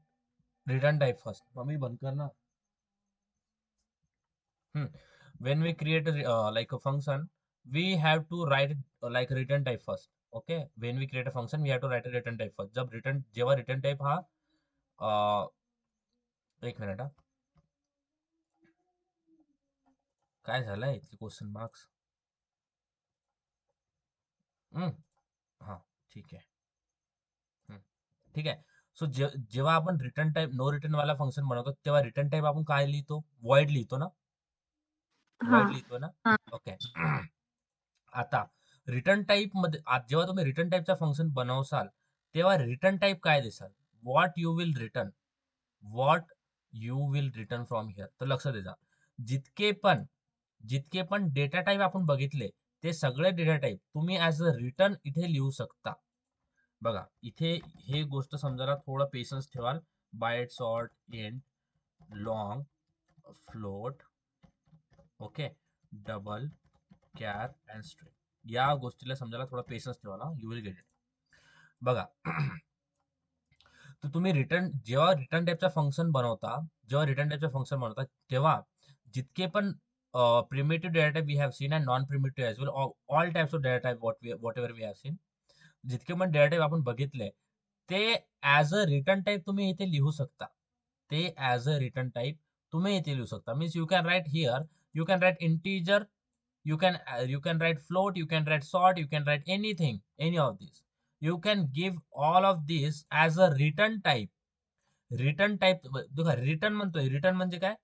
return type first. Mummy बंद करना. When we create like a function, we have to write like return type first. Okay, when we create a function we have to write a return type first. जेव्हा return type हा एक minute हा, काय झालंय इथे question marks. हा, ठीक आहे. ठीक आहे. सो जेव्हा आपण रिटर्न टाइप नो रिटर्न वाला फंक्शन बनवतो, तेव्हा रिटर्न टाइप आपण काय लिहितो? वॉइड लिहितो ना, हा. वॉइड लिहितो ना. ओके, आता रिटर्न टाइप मध्ये जेव्हा तुम्ही रिटर्न टाइपचा फंक्शन बनवसाल, तेव्हा रिटर्न टाइप काय देसाल? What you will return, what you will return from here. तर लक्ष द्या, जितके पण डेटा टाइप आपण बघितले, ते सगळे डेटा टाइप तुम्ही ऍज अ रिटर्न इथे लिहू शकता. बघा, इथे हे गोष्ट समजायला थोडं पेशन्स ठेवाल. Byte, short, int, long, float, okay, double, char and string, या गोष्टीला समजायला थोडा पेशन्स ठेवा, यू विल गेट इट. बघा, तर तुम्ही जेव्हा रिटर्न टाइपचा फंक्शन बनवता, तेव्हा जितके पण primitive data type we have seen and non primitive as well, all types of data type whatever we have seen, जितके पण डेटा टाइप आपण बघितले, ते ऍज अ रिटर्न टाइप तुम्ही इथे लिहू शकता. Means you can write here, you can write integer, you can write float, you can write sort, you can write anything, any of these. You can give all of these as a return type. Return type बघा, return म्हणतोय, return म्हणजे काय,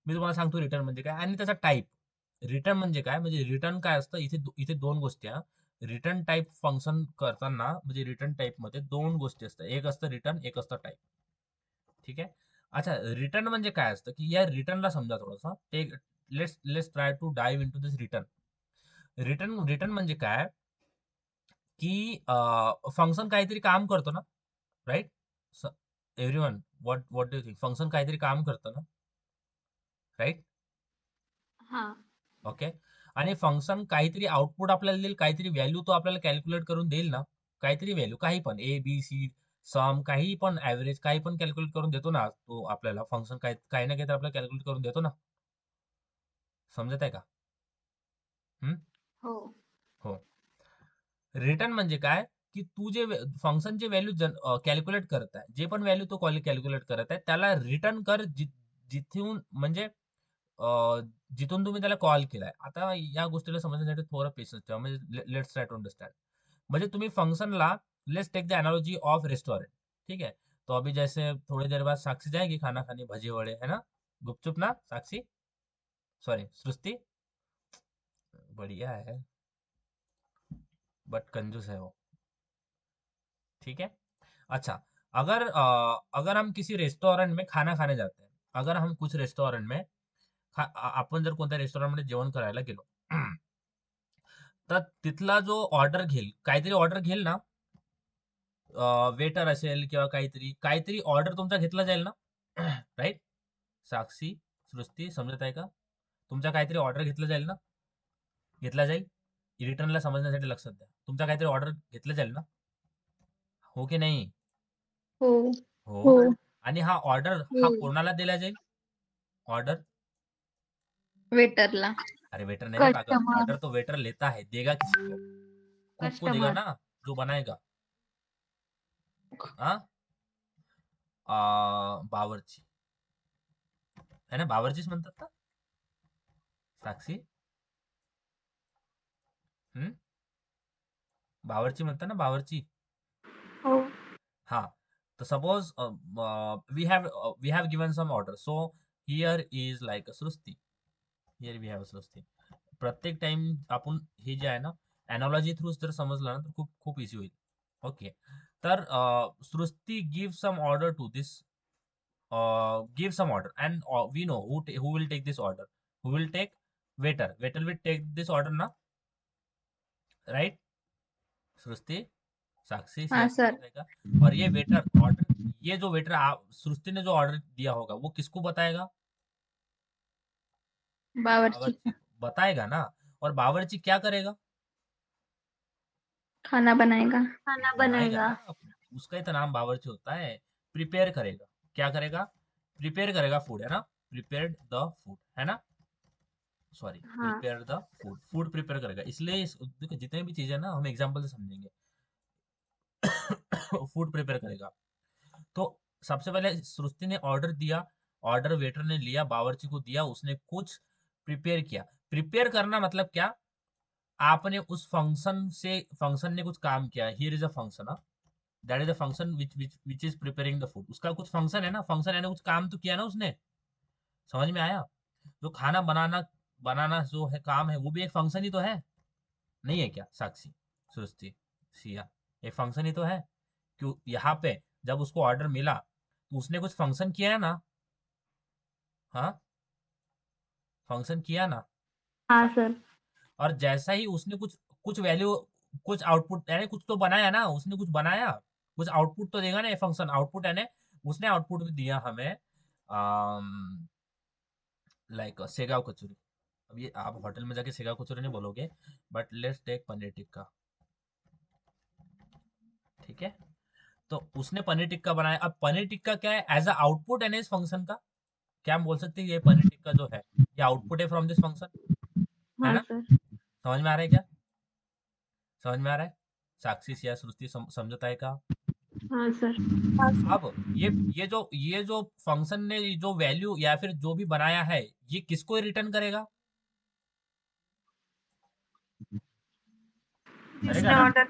मी तुम्हाला सांगतो return म्हणजे काय आणि त्याचा टाइप. रिटर्न म्हणजे काय, म्हणजे रिटर्न काय असतं, इथे दोन गोष्टी आहे. रिटर्न टाइप फंक्शन करताना म्हणजे रिटर्न टाइप मध्ये दोन गोष्टी असतात, एक असतं रिटर्न, एक असतं टाइप. ठीक आहे. अच्छा, रिटर्न म्हणजे काय असतं, की या रिटर्नला समजा थोडंसं ते, let's try to dive into this return. Return म्हणजे काय, की फंक्शन काहीतरी काम करतो ना, right? Everyone, what do you think? Function काहीतरी काम करतं ना, राईट? हा. ओके, आणि फंक्शन काहीतरी आउटपुट आपल्याला देईल, काहीतरी व्हॅल्यू तो आपल्याला कॅल्क्युलेट करून देईल ना, काहीतरी व्हॅल्यू, काही पण ए बी सी, सम, काही पण ऍव्हरेज, काही पण कॅल्क्युलेट करून देतो ना तो आपल्याला. फंक्शन काही ना काही तर आपल्याला कॅल्क्युलेट करून देतो ना. समजत आहे का? हो. हो. रिटर्न म्हणजे काय, की तू जे फंक्शनचे व्हॅल्यू कॅल्क्युलेट करत आहे, जे पण व्हॅल्यू तो कॅल्क्युलेट करत आहे त्याला रिटर्न कर जिथून म्हणजे जिथून तुम्ही त्याला कॉल केलाय. आता या गोष्टीला समजण्यासाठी थोडा पेशन्स ठेवा. म्हणजे लेट्स ट्राय टू अंडरस्टँड. म्हणजे तुम्ही फंक्शनला, let's take the analogy of restaurant, ठीक है? तो अभी जैसे थोड़ी देर बाद साक्षी जाएगी खाना खाने, भजी वड़े, है ना? गुपचुप ना साक्षी, सॉरी सृष्टि, बढ़िया है बट कंजूस है वो, ठीक है? अच्छा, अगर हम किसी रेस्टोरेंट में खाना खाने जाते हैं, अगर हम कुछ रेस्टोरेंट में आपण जर कोणत्या रेस्टॉरंटमध्ये जेवण करायला गेलो तर तिथला जो ऑर्डर घेईल, काहीतरी ऑर्डर घेईल ना, वेटर असेल किंवा काहीतरी काहीतरी ऑर्डर तुमचा घेतला जाईल ना, राईट? साक्षी, सृष्टी, समजत आहे का? तुमचा काहीतरी ऑर्डर घेतला जाईल ना, घेतला जाईल. रिटर्नला समजण्यासाठी लक्षात द्या. तुमचा काहीतरी ऑर्डर घेतला जाईल ना, हो की नाही? हो. हो. हो. आणि हा ऑर्डर हा कोणाला दिला जाईल? ऑर्डर, वेटरला. अरे वेटर नहीं ना पागल, कस्टमर. ऑर्डर तो वेटर लेता है, देगा किसी को? कुक को देगा कस्टमर. ना, जो बनाएगा. हाँ, बावर्ची है ना, बावर्चीच म्हणतात ना साक्षी? हम्म, बावर्ची म्हणतात ना, बावर्ची. हो. हाँ, तो suppose we have given some order, so here is like a Srishti, here we have सृष्टी. प्रत्येक टाइम आपण हे जे आहे ना, एनॉलॉजी थ्रू जर समजलं ना तर खूप खूप इझी होईल. ओके, तर Srishti give some order to this, give some order, and we know who will take this order, who will take, waiter will take this order ना, right? सृष्टि, साक्षी, हाँ सिया, सर. समझ आएगा? और ये वेटर ऑर्डर, ये जो वेटर सृष्टि ने जो ऑर्डर दिया होगा वो किसको बताएगा? बावर्ची. बावर्ची को बताएगा ना. और बावर्ची क्या करेगा? खाना बनाएगा. खाना बनाएगा बनाएगा. ना, उसका ही तो नाम बावर्ची होता है. प्रिपेयर करेगा, क्या करेगा? प्रिपेयर करेगा फूड, है ना? प्रिपेयर्ड द फूड, है ना? सॉरी, हाँ. Prepare the food, food prepare करेगा. इसलिए देखो जितने भी चीजें ना हम एग्जांपल से समझेंगे. फूड प्रिपेयर करेगा. तो सबसे पहले सृष्टि ने ऑर्डर दिया, ऑर्डर वेटर ने लिया, बावर्ची को दिया, उसने कुछ प्रिपेयर किया. प्रिपेयर करना मतलब क्या? आपने उस फंक्शन ने कुछ काम किया. Here is a function, that is a function which is preparing the food. उसका कुछ फंक्शन है ना, फंक्शन है ना, कुछ काम तो किया ना उसने. समझ में आया? जो खाना बनाना बनाना जो है काम है, वो भी एक फंक्शन ही तो है, नहीं है क्या साक्षी, सृष्टि, सिया? एक फंक्शन ही तो है. क्यों यहाँ पे जब उसको ऑर्डर मिला तो उसने कुछ फंक्शन किया है ना? हाँ, फंक्शन किया ना. हाँ सर. और जैसा ही उसने कुछ कुछ वैल्यू, कुछ आउटपुट यानी कुछ तो बनाया ना, उसने कुछ बनाया, कुछ आउटपुट तो देगा ना. ये फंक्शन आउटपुट यानी उसने आउटपुट भी दिया हमें, लाइक सेगाव कचौरी. अब ये आप होटल में जाके सेगाव कचौरी नहीं बोलोगे, but let's take paneer tikka, ठीक है? तो उसने पनीर टिक्का बनाया. अब पनीर टिक्का क्या है? एज अ आउटपुट है ना इस फंक्शन का. क्या हम बोल सकते हैं ये पनीर टिक्का जो है ये आउटपुट है फ्रॉम दिस फंक्शन, है हाँ ना? सर. समझ में आ रहा है क्या? समझ में आ रहा है? साक्षी, सिया, सृष्टि, समझता है का? हाँ सर. अब ये जो फंक्शन ने जो वैल्यू या फिर जो भी बनाया है, ये किसको रिटर्न करेगा? करेगा जिसने ना. ऑर्डर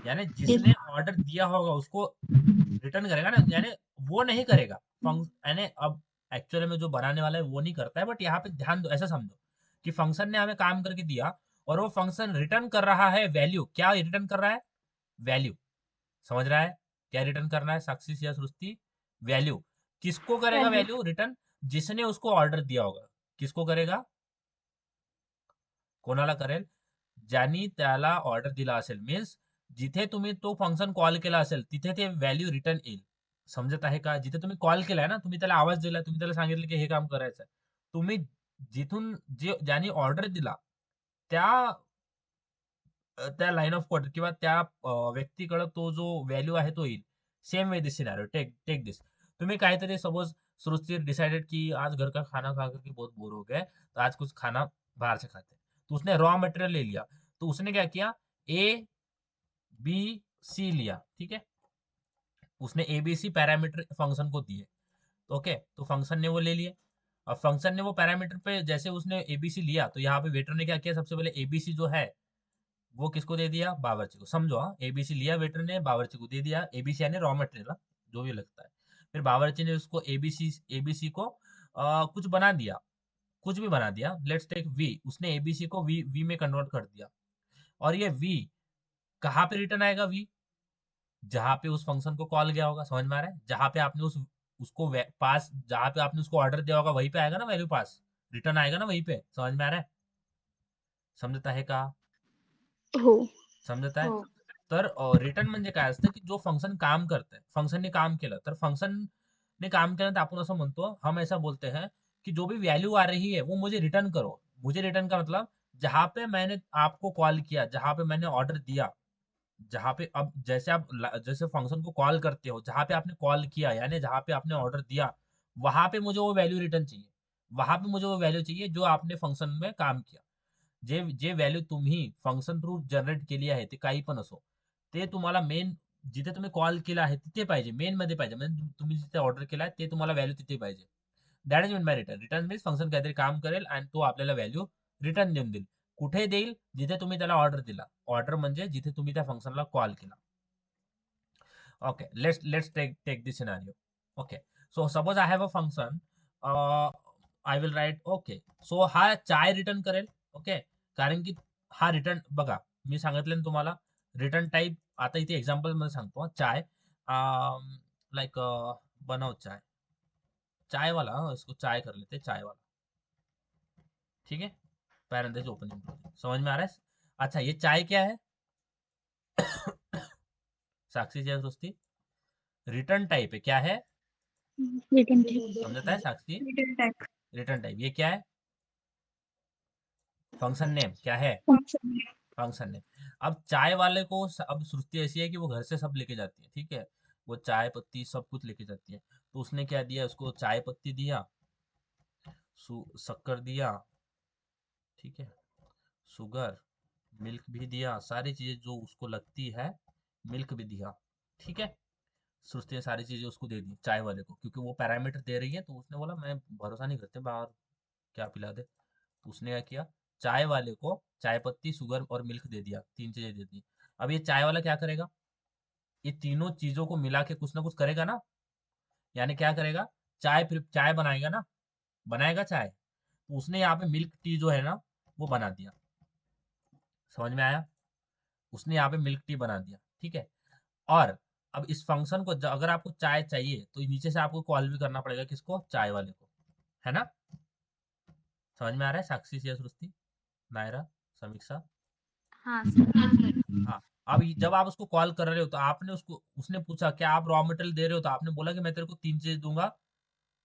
यानी जिसने ऑर्डर दिया होगा उसको रिटर्न करेगा ना. यानी वो नहीं करेगा यानी अब एक्चुअली में जो बनाने वाला है वो नहीं करता है, बट यहाँ पे ध्यान दो, ऐसा समझो कि फंक्शन ने हमें काम करके दिया और वो फंक्शन रिटर्न कर रहा है वैल्यू. क्या रिटर्न कर रहा है? वैल्यू. समझ रहा है? क्या रिटर्न करना है साक्षी या सृष्टि? वैल्यू. किसको करेगा वैल्यू वैल्यू रिटर्न? जिसने उसको ऑर्डर दिया होगा. किसको करेगा? कोणाला करेल? ज्यांनी त्याला ऑर्डर दिला असेल, मीन्स जिथे तुम्ही तो फंक्शन कॉल केला असेल तिथे ते व्हॅल्यू रिटर्न येईल. समजत आहे का? जिथे तुम्ही कॉल केलाय ना, तुम्ही त्याला आवाज दिला, तुम्ही त्याला सांगितलं की हे काम करायचं आहे, तुम्ही जिथून ज्यांनी ऑर्डर दिला त्या त्या लाईन ऑफ कोड किंवा त्या व्यक्तीकडे तो जो व्हॅल्यू आहे तो येईल. Same way this scenario, take this. तुम्ही काहीतरी सपोज सृष्टी डिसाइडेड की आज घर का खाना खा करके बहुत बोर हो गए, तो आज कुछ खाना बाहर से खाते हैं। तो उसने रॉ मटेरियल ले लिया, तो उसने क्या किया, ए बी सी लिया, ठीक है। उसने a b c parameter function को दिए, तो ओके, तो फंक्शन ने वो ले लिए। अब फंक्शन ने वो पैरामीटर पे जैसे उसने एबीसी लिया, तो यहाँ पे वेटर ने क्या किया, सबसे पहले एबीसी जो है वो किसको दे दिया, बावर्ची को। समझो, हाँ, एबीसी लिया वेटर ने, बावर्ची को दे दिया। एबीसी यानी रॉ मटेरियल, जो भी लगता है। फिर बावर्ची ने उसको एबीसी एबीसी को कुछ बना दिया, कुछ भी बना दिया। लेट्स टेक वी, उसने एबीसी को वी वी में कन्वर्ट कर दिया। और ये वी कहाँ पे रिटर्न आएगा, वी जहां पे उस फंक्शन को कॉल गया होगा। समझ में आ रहा है, जहां पे आपने उसको पास, जहां पे आपने उसको ऑर्डर दिया होगा वहीं पे आएगा ना वैल्यू पास, रिटर्न आएगा ना वहीं पे। समझ में आ रहा है, समजता है का, हो. समजता आहे. हो. तर रिटर्न म्हणजे काय असतं, की जो फंक्शन काम करतंय, फंक्शनने काम केलं, तर फंक्शनने काम केलं तर आपण असं म्हणतो, हम ऐसा बोलते हैं कि जो भी वैल्यू आ रही है वो मुझे रिटर्न करो। मुझे रिटर्न का मतलब, जहां पे मैंने आपको कॉल किया, जहां पे मैंने ऑर्डर दिया, जहाँ पे अब जैसे आप जैसे फंक्शन को कॉल करते हो, जहाँ पे आपने कॉल किया यानी जहाँ पे आपने ऑर्डर दिया, वहां पे मुझे वो वैल्यू रिटर्न चाहिए। वहां पे मुझे वो वैल्यू चाहिए जो आपने फंक्शन में काम किया। जे जे व्हॅल्यू तुम्ही फंक्शन थ्रू जनरेट केली आहे, ते काही पण असो, ते तुम्हाला मेन जिथे तुम्ही कॉल केला आहे तिथे पाहिजे, मेन मध्ये पाहिजे, म्हणजे तुम्ही जिथे ऑर्डर केला आहे ते तुम्हाला व्हॅल्यू तिथे पाहिजे. That is mean by return. Return means function काहीतरी काम करेल आणि तो आपल्याला व्हॅल्यू रिटर्न देऊन देईल. कुठे देईल, जिथे तुम्ही त्याला ऑर्डर दिला. ऑर्डर म्हणजे जिथे तुम्ही त्या फंक्शनला कॉल केला. Okay, let's take this scenario. Okay, so suppose I have a function. I will write okay. So हा चाय रिटर्न करेल. ओके, कारण की हा रिटर्न बघा, मी सांगितलं ना तुम्हाला रिटर्न टाइप. आता इथे एक्झाम्पल मध्ये सांगतो, चाय लाइक बनाओ चाय, चाय वाला, इसको चाय कर लेते, चाय वाला, ठीक है। पैरेंथेसिस ओपन, समझ में आ रहा है। अच्छा, ये चाय क्या है, साक्षी जी दोस्ती, रिटर्न टाइप है, क्या है, रिटर्न टाइप. समझता है साक्षी, Return type. Return type. ये क्या है, फंक्शन नेम क्या है, फंक्शन. Function name. अब चाय वाले को अब सृष्टि ऐसी है कि वो घर से सब लेके जाती है, ठीक है, वो चाय पत्ती सब कुछ लेके जाती है। तो उसने क्या दिया, उसको चाय पत्ती दिया, शक्कर दिया, ठीक है, शुगर, मिल्क भी दिया, सारी चीजें जो उसको लगती है, मिल्क भी दिया, ठीक है। सृष्टि ने सारी चीजें उसको दे दी चाय वाले को, क्योंकि वो पैरामीटर दे रही है, तो उसने बोला मैं भरोसा नहीं करते बाहर क्या पिला दे। तो उसने क्या किया, चाय वाले को चाय पत्ती, शुगर और मिल्क दे दिया, तीन चीजें दे दी। अब ये चाय वाला क्या करेगा, ये तीनों चीजों को मिला के कुछ ना कुछ करेगा ना, यानी क्या करेगा, चाय फिर चाय बनाएगा ना, बनाएगा चाय। तो उसने यहाँ पे मिल्क टी जो है ना वो बना दिया, समझ में आया, उसने यहाँ पे मिल्क टी बना दिया, ठीक है। और अब इस फंक्शन को अगर आपको चाय चाहिए तो नीचे से आपको कॉल भी करना पड़ेगा, किसको, चाय वाले को, है ना। समझ में आ रहा है साक्षी, से सृष्टि, नायरा, समीक्षा। हाँ सर. हाँ, अब जब आप उसको कॉल कर रहे हो तो आपने उसको, उसने पूछा क्या आप रॉ मटेरियल दे रहे हो, तो आपने बोला कि मैं तेरे को तीन चीज दूंगा,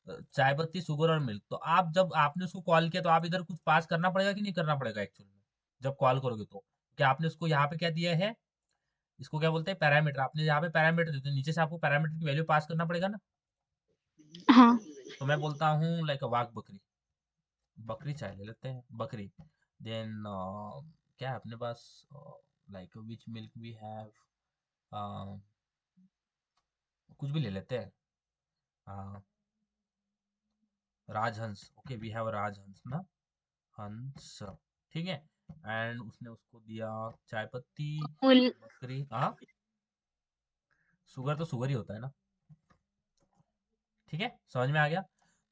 चाय पत्ती, शुगर और मिल्क। तो आप जब आपने उसको कॉल किया तो आप इधर कुछ पास करना पड़ेगा कि नहीं करना पड़ेगा एक्चुअल में, जब कॉल करोगे तो क्या आपने उसको यहाँ पे क्या दिया है, इसको क्या बोलते हैं, पैरामीटर। आपने यहाँ पे पैरामीटर देते नीचे से आपको पैरामीटर की वैल्यू पास करना पड़ेगा ना। हाँ. तो मैं बोलता हूँ लाइक वाघ बकरी, बकरी चाय ले लेते हैं, बकरी। देन क्या है अपने पास, like which milk we have, कुछ भी ले लेते हैं, राजहंस। ओके, वी हैव राजहंस ना, हंस, ठीक है। एंड उसने उसको दिया चाय पत्ती, अमूल. बकरी, हाँ, शुगर तो शुगर ही होता है ना, ठीक है, समझ में आ गया।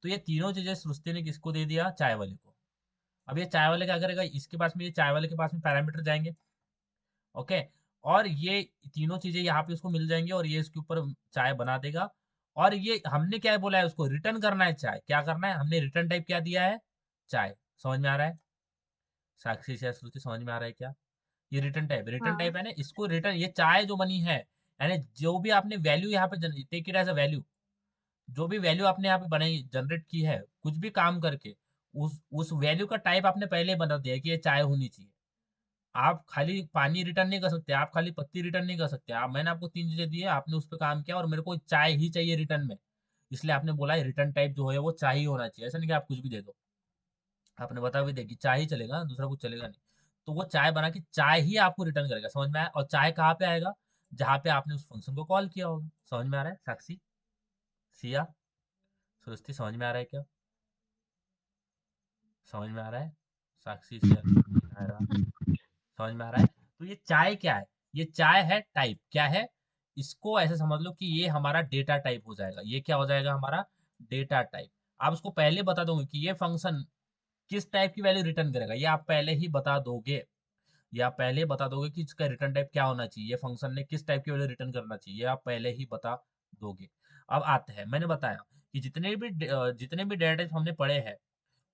तो ये तीनों चीजें सृष्टि ने किसको दे दिया, चाय वाले को। अब ये चाय वाले क्या करेगा, इसके पास में, ये चाय वाले के पास में पैरामीटर जाएंगे, ओके, और ये तीनों चीजें यहाँ पे उसको मिल जाएंगी, और ये इसके ऊपर चाय बना देगा। और ये हमने क्या बोला है, उसको रिटर्न करना है चाय, क्या करना है, हमने रिटर्न टाइप क्या दिया है, चाय। समझ में आ रहा है साक्षी से श्रुति, समझ में आ रहा है क्या, ये रिटर्न टाइप, रिटर्न हाँ. टाइप है ना, इसको रिटर्न, ये चाय जो बनी है, यानी जो भी आपने वैल्यू यहाँ पे take it as a value, जो भी वैल्यू आपने यहाँ पे बनाई, जनरेट की है, कुछ भी काम करके, उस वैल्यू का टाइप आपने पहले ही बता दिया कि ये चाय होनी चाहिए। आप खाली पानी रिटर्न नहीं कर सकते, आप खाली पत्ती रिटर्न नहीं कर सकते, आप, मैंने आपको तीन चीजें दी है, आपने उस पर काम किया और मेरे को चाय ही चाहिए रिटर्न में, इसलिए आपने बोला है रिटर्न टाइप जो है वो चाय ही होना चाहिए। ऐसा नहीं कि आप कुछ भी दे दो। आपने बता भी दिया कि चाय ही चलेगा, दूसरा कुछ चलेगा नहीं। तो वो चाय बना के चाय ही आपको रिटर्न करेगा, समझ में आया? और चाय कहाँ पे आएगा? जहाँ पे आपने उस फंक्शन को कॉल किया होगा। समझ में आ रहा है साक्षी, सिया, सृष्टि, समझ में आ रहा है क्या? समझ में आ रहा है साक्षी, सिया, नहीं आ रहा? समझ में आ रहा है? तो ये चाय क्या है? ये चाय है टाइप, क्या है? इसको ऐसे समझ लो कि ये हमारा डेटा टाइप हो जाएगा। ये क्या हो जाएगा? हमारा डेटा टाइप। आप उसको पहले बता दोगे कि ये फंक्शन किस टाइप की वैल्यू रिटर्न करेगा, ये आप पहले ही बता दोगे। ये आप पहले ही बता दोगे कि इसका रिटर्न टाइप क्या होना चाहिए, ये फंक्शन ने किस टाइप की वैल्यू रिटर्न करना चाहिए, ये आप पहले ही बता दोगे। अब आते हैं, मैंने बताया कि जितने भी डेटा टाइप हमने पढ़े हैं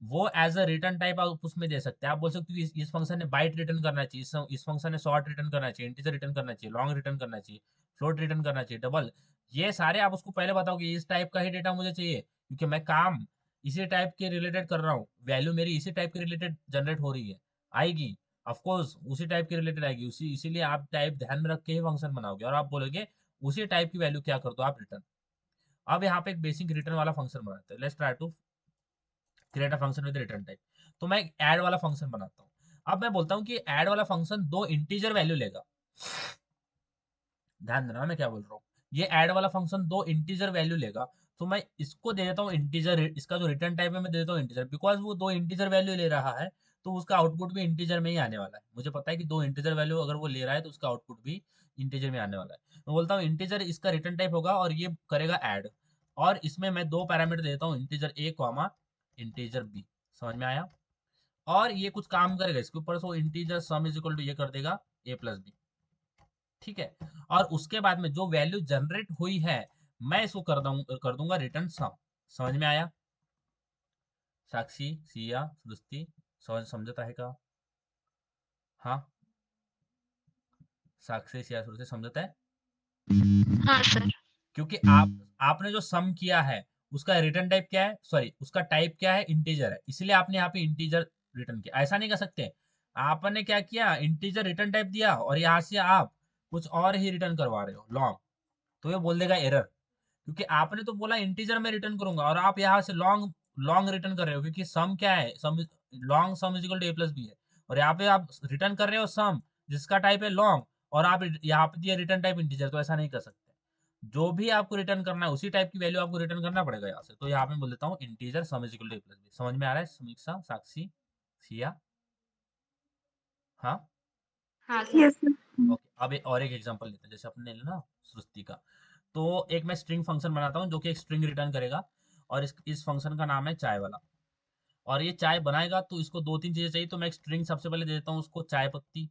वो एज अ रिटर्न टाइप आप उसमें दे सकते हैं। आप बोल सकते हो कि इस फंक्शन ने बाइट रिटर्न करना चाहिए, इस फंक्शन ने शॉर्ट रिटर्न करना चाहिए, इंटीजर रिटर्न करना चाहिए, लॉन्ग रिटर्न करना चाहिए, फ्लोट रिटर्न करना चाहिए, डबल। ये सारे आप उसको पहले बताओगे इस टाइप का ही डेटा मुझे चाहिए, क्योंकि मैं काम इसी टाइप के रिलेटेड कर रहा हूँ, वैल्यू मेरी इसी टाइप के रिलेटेड जनरेट हो रही है, आएगी ऑफकोर्स उसी टाइप के रिलेटेड आएगी, उसी इसीलिए आप टाइप ध्यान में रख के ही फंक्शन बनाओगे और आप बोलोगे उसी टाइप की वैल्यू क्या कर दो आप रिटर्न। अब यहाँ पे एक बेसिक रिटर्न वाला फंक्शन बनाते हैं। Let's try to create a function with return type. तो मैं ऐड वाला फंक्शन बनाता हूँ। अब मैं बोलता हूँ कि ऐड वाला फंक्शन दो इंटीजर वैल्यू लेगा। ध्यान देना मैं क्या बोल रहा हूँ। ये ऐड वाला फंक्शन दो इंटीजर वैल्यू लेगा। तो मैं इसको दे देता हूँ इंटीजर, इसका जो रिटर्न टाइप है मैं दे देता हूँ इंटीजर, बिकॉज वो दो इंटीजर वैल्यू ले रहा है तो उसका आउटपुट भी इंटीजर में ही आने वाला है। मुझे पता है कि दो इंटीजर वैल्यू अगर वो ले रहा है तो उसका आउटपुट भी इंटीजर में आने वाला है। मैं बोलता हूँ इंटीजर इसका रिटर्न टाइप होगा और ये करेगा ऐड, और इसमें मैं दो पैरामीटर देता हूँ, integer a comma integer B. समझ में आया? और ये कुछ काम करेगा इसके ऊपर, so integer sum is equal to ये कर देगा ए प्लस बी। ठीक है, और उसके बाद में जो वैल्यू जनरेट हुई है मैं इसको कर दूंगा रिटर्न सम। समझ में आया साक्षी, सिया, सृष्टि? समझता है का? हाँ, साक्षी, सिया, सृष्टि समझता है? हाँ सर। क्योंकि आपने जो सम किया है उसका रिटर्न टाइप क्या है, सॉरी उसका टाइप क्या है, इंटीजर है, इसलिए आपने यहाँ पे इंटीजर रिटर्न किया। ऐसा नहीं कर सकते, आपने क्या किया, इंटीजर रिटर्न टाइप दिया और यहाँ से आप कुछ और ही रिटर्न करवा रहे हो लॉन्ग, तो ये बोल देगा एरर। क्योंकि आपने तो बोला इंटीजर में रिटर्न करूंगा और आप यहाँ से लॉन्ग लॉन्ग रिटर्न कर रहे हो, क्योंकि सम क्या है, sum long sum is equal to a plus b है, और यहाँ पे आप रिटर्न कर रहे हो सम जिसका टाइप है लॉन्ग, और आप यहाँ पे दिया रिटर्न टाइप इंटीजर, तो ऐसा नहीं कर सकते। जो भी आपको रिटर्न करना है उसी टाइप की वैल्यू आपको रिटर्न करना पड़ेगा यहाँ से। तो यहाँ पे बोल देता हूँ integer sum is equal to a plus b. समझ में आ रहा है समीक्षा, साक्षी, सिया? हाँ, हाँ सर। Yes, sir. ओके। अब और एक एग्जांपल लेते हैं, जैसे अपने ले ना सृष्टि का। तो एक मैं स्ट्रिंग फंक्शन बनाता हूँ जो कि एक स्ट्रिंग रिटर्न करेगा, और इस फंक्शन का नाम है चाय वाला। और ये चाय बनाएगा तो इसको दो तीन चीजें चाहिए, तो मैं एक स्ट्रिंग सबसे पहले दे देता हूँ उसको चाय पत्ती,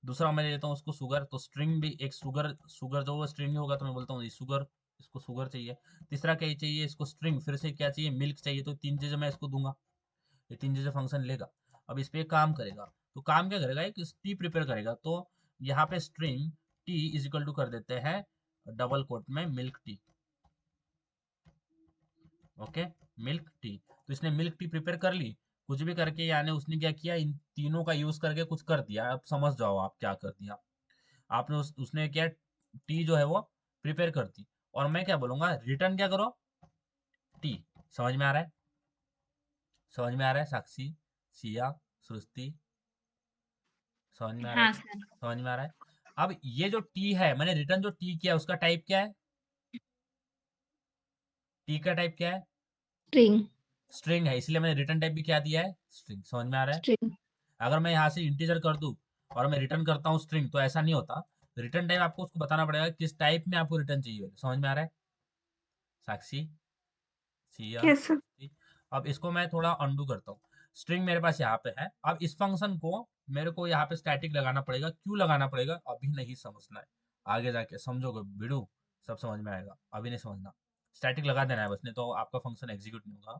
दूसरा मैं दे देता हूँ उसको शुगर, तो स्ट्रिंग भी एक शुगर, शुगर जो वो स्ट्रिंग होगा तो मैं बोलता हूँ ये शुगर, इसको शुगर चाहिए। तीसरा क्या चाहिए इसको, स्ट्रिंग, फिर से क्या चाहिए, मिल्क चाहिए, तो तीन चीजें मैं इसको दूंगा, ये तीन चीजें फंक्शन लेगा। अब इस पे काम करेगा, तो काम क्या करेगा, एक टी प्रिपेयर करेगा। तो यहाँ पे string t is equal to कर देते हैं डबल कोट में milk tea. Okay, milk tea. तो इसने मिल्क टी प्रिपेयर कर ली, कुछ भी करके, यानी उसने क्या किया, इन तीनों का यूज करके कुछ कर दिया। अब समझ जाओ आप क्या कर दिया आपने, उसने क्या, टी जो है वो प्रिपेयर कर दी, और मैं क्या बोलूंगा, रिटर्न क्या करो, टी। समझ में आ रहा है? समझ में आ रहा है साक्षी, सिया, सृष्टि? समझ में आ रहा है हाँ क्या? सर। समझ में आ रहा है? अब ये जो टी है, मैंने रिटर्न जो टी किया उसका टाइप क्या है, टी का टाइप क्या है, स्ट्रिंग। स्ट्रिंग है, इसलिए मैंने रिटर्न टाइप भी क्या दिया है, स्ट्रिंग। समझ में आ रहा है? स्ट्रिंग। अगर मैं यहाँ से इंटीजर कर दूं और मैं रिटर्न करता हूँ स्ट्रिंग, तो ऐसा नहीं होता। रिटर्न टाइप आपको उसको बताना पड़ेगा किस टाइप में आपको रिटर्न चाहिए। समझ में आ रहा है साक्षी, सिया, Yes, sir. सृष्टि? अब इसको मैं थोड़ा अंडू करता हूँ। स्ट्रिंग मेरे पास यहाँ पे है, अब इस फंक्शन को मेरे को यहाँ पे स्टैटिक लगाना पड़ेगा। क्यों लगाना पड़ेगा अभी नहीं समझना है, आगे जाके समझोगे बिड़ू, सब समझ में आएगा, अभी नहीं समझना। स्टैटिक लगा देना है बस, नहीं तो आपका फंक्शन एग्जीक्यूट नहीं होगा।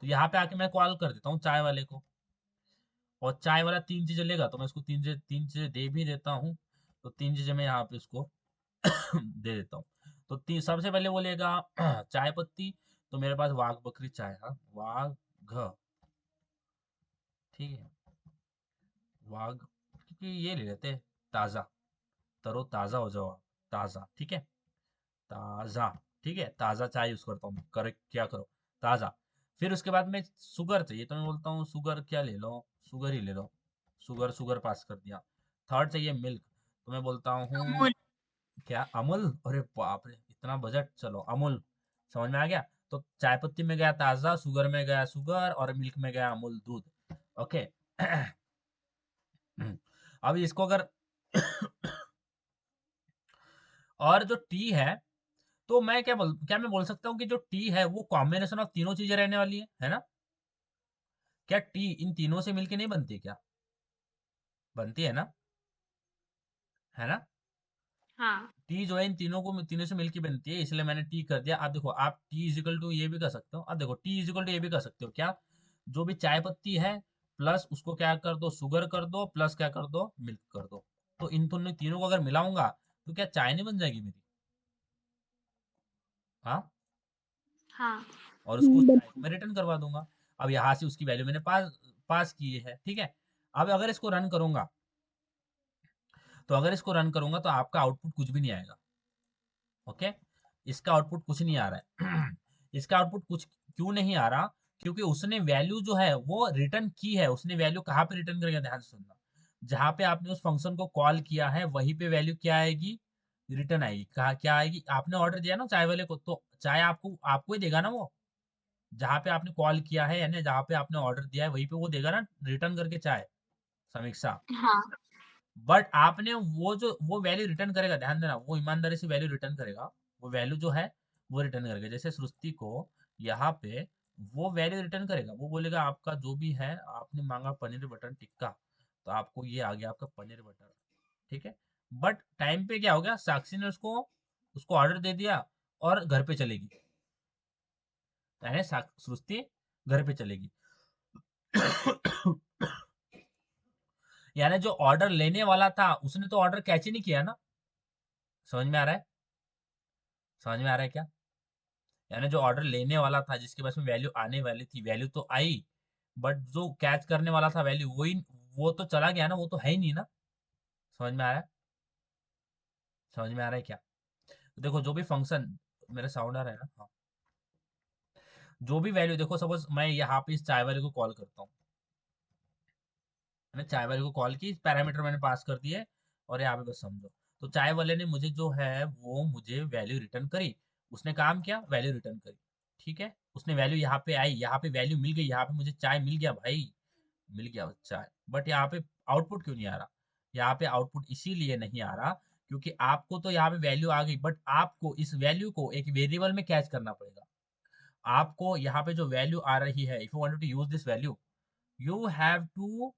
तो यहाँ पे आके मैं कॉल कर देता हूँ चाय वाले को, और चाय वाला तीन चीजें लेगा, तो मैं उसको तीन चीजें दे भी देता हूँ। तो तीन चीजें मैं यहाँ पे उसको दे देता हूँ। तो सबसे पहले वो लेगा चाय पत्ती, तो मेरे पास वाघ बकरी चाय, हाँ वाघ, ठीक है, वाघ, क्योंकि ये ले लेते हैं ताजा, तरो ताजा हो जाओ आप, ताजा, ठीक है, ताजा। ठीक है, ताज़ा चाय यूज़ करता हूँ मैं, करेक्ट क्या करो, ताज़ा। फिर उसके बाद में शुगर चाहिए तो मैं बोलता हूँ शुगर क्या ले लो, शुगर ही ले लो, शुगर शुगर पास कर दिया। थर्ड चाहिए मिल्क तो मैं बोलता हूँ अमूल। क्या अमूल, अरे बाप रे इतना बजट, चलो अमूल, समझ में आ गया। तो चाय पत्ती में गया ताज़ा, शुगर में गया शुगर और मिल्क में गया अमूल दूध। ओके। अब इसको अगर और जो टी है तो मैं क्या मैं बोल सकता हूँ कि जो टी है वो कॉम्बिनेशन ऑफ तीनों चीजें रहने वाली है ना? क्या टी इन तीनों से मिलके नहीं बनती क्या? बनती है ना? है ना? हाँ। टी जो है इन तीनों से मिलके बनती है, इसलिए मैंने टी कर दिया। आप देखो, आप टी इजिकल टू ये भी कर सकते हो, आप देखो टी इजिकल टू ये भी कर सकते हो क्या, जो भी चाय पत्ती है प्लस उसको क्या कर दो, शुगर कर दो, प्लस क्या कर दो, मिल्क कर दो। तो इन दोनों तीनों को अगर मिलाऊंगा तो क्या चाय नहीं बन जाएगी मेरी? हाँ। हाँ। और उसको चाय को बट मैं रिटर्न करवा दूंगा। अब यहाँ से उसकी वैल्यू मैंने पास पास की है, ठीक है। अब अगर इसको रन करूंगा, तो अगर इसको रन करूंगा तो आपका आउटपुट कुछ भी नहीं आएगा। ओके, इसका आउटपुट कुछ नहीं आ रहा है। इसका आउटपुट कुछ क्यों नहीं आ रहा? क्योंकि उसने वैल्यू जो है वो रिटर्न की है। उसने वैल्यू कहाँ पे रिटर्न करेगा, ध्यान से सुनना, जहां पे आपने उस फंक्शन को कॉल किया है वहीं पे वैल्यू क्या आएगी, रिटर्न आएगी। कहा क्या आएगी, आपने ऑर्डर दिया ना चाय वाले को, तो चाय आपको आपको ही देगा ना वो, जहाँ पे आपने कॉल किया है यानी जहाँ पे आपने ऑर्डर दिया है वहीं पे वो देगा ना रिटर्न करके चाय, समीक्षा। हाँ। बट आपने वो वैल्यू रिटर्न करेगा, ध्यान देना, वो ईमानदारी से वैल्यू रिटर्न करेगा। वो वैल्यू जो है वो रिटर्न करेगा। जैसे सृष्टि को यहाँ पे वो वैल्यू रिटर्न करेगा, वो बोलेगा आपका जो भी है, आपने मांगा पनीर बटर टिक्का, तो आपको ये आ गया आपका पनीर बटर, ठीक है। बट टाइम पे क्या हो गया, साक्षी ने उसको उसको ऑर्डर दे दिया और घर पे चलेगी, यानी सृष्टि घर पे चलेगी। यानी जो ऑर्डर लेने वाला था उसने तो ऑर्डर कैच ही नहीं किया ना। समझ में आ रहा है? समझ में आ रहा है क्या? यानी जो ऑर्डर लेने वाला था, जिसके पास में वैल्यू आने वाली थी, वैल्यू तो आई, बट जो कैच करने वाला था वैल्यू वही, वो तो चला गया ना, वो तो है ही नहीं ना। समझ में आ रहा है? समझ में आ रहा है क्या? तो देखो जो भी फंक्शन, मेरा साउंड आ रहा है ना? हाँ। जो भी वैल्यू देखो, सपोज मैं यहाँ पे इस चाय वाले को कॉल करता हूँ, मैंने चाय वाले को कॉल की, पैरामीटर मैंने पास कर दिए, और यहाँ पे बस समझो। तो चाय वाले ने मुझे जो है वो मुझे वैल्यू रिटर्न करी, उसने काम किया, वैल्यू रिटर्न करी, ठीक है। उसने वैल्यू यहाँ पे आई, यहाँ पे वैल्यू मिल गई, यहाँ पे मुझे चाय मिल गया भाई, मिल गया चाय। बट यहाँ पे आउटपुट क्यों नहीं आ रहा? यहाँ पे आउटपुट इसीलिए नहीं आ रहा क्योंकि आपको तो यहाँ पे वैल्यू आ गई, बट आपको इस वैल्यू को एक वेरिएबल में कैच करना पड़ेगा। आपको यहाँ पे जो वैल्यू आ रही है, if you want to use this value, you have to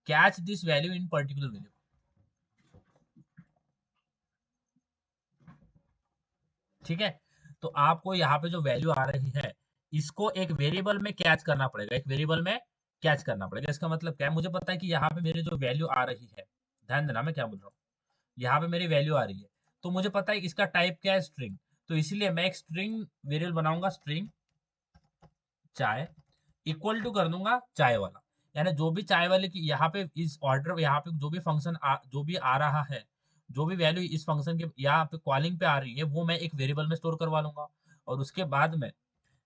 catch this value in particular value, ठीक है। तो आपको यहाँ पे जो वैल्यू आ रही है इसको एक वेरिएबल में कैच करना पड़ेगा, एक वेरिएबल में कैच करना पड़ेगा। इसका मतलब क्या है, मुझे पता है कि यहाँ पे मेरी जो वैल्यू आ रही है, ध्यान देना मैं क्या बोल रहा हूँ, यहाँ पे मेरी वैल्यू आ रही है, तो मुझे पता है इसका टाइप क्या है, स्ट्रिंग। तो इसलिए मैं एक स्ट्रिंग वेरिएबल बनाऊंगा, स्ट्रिंग चाय इक्वल टू कर दूंगा चाय वाला, यानी जो भी चाय वाले की यहाँ पे इस ऑर्डर, यहाँ पे जो भी फंक्शन जो भी आ रहा है, जो भी वैल्यू इस फंक्शन के यहाँ पे कॉलिंग पे आ रही है, वो मैं एक वेरिएबल में स्टोर करवा लूंगा, और उसके बाद में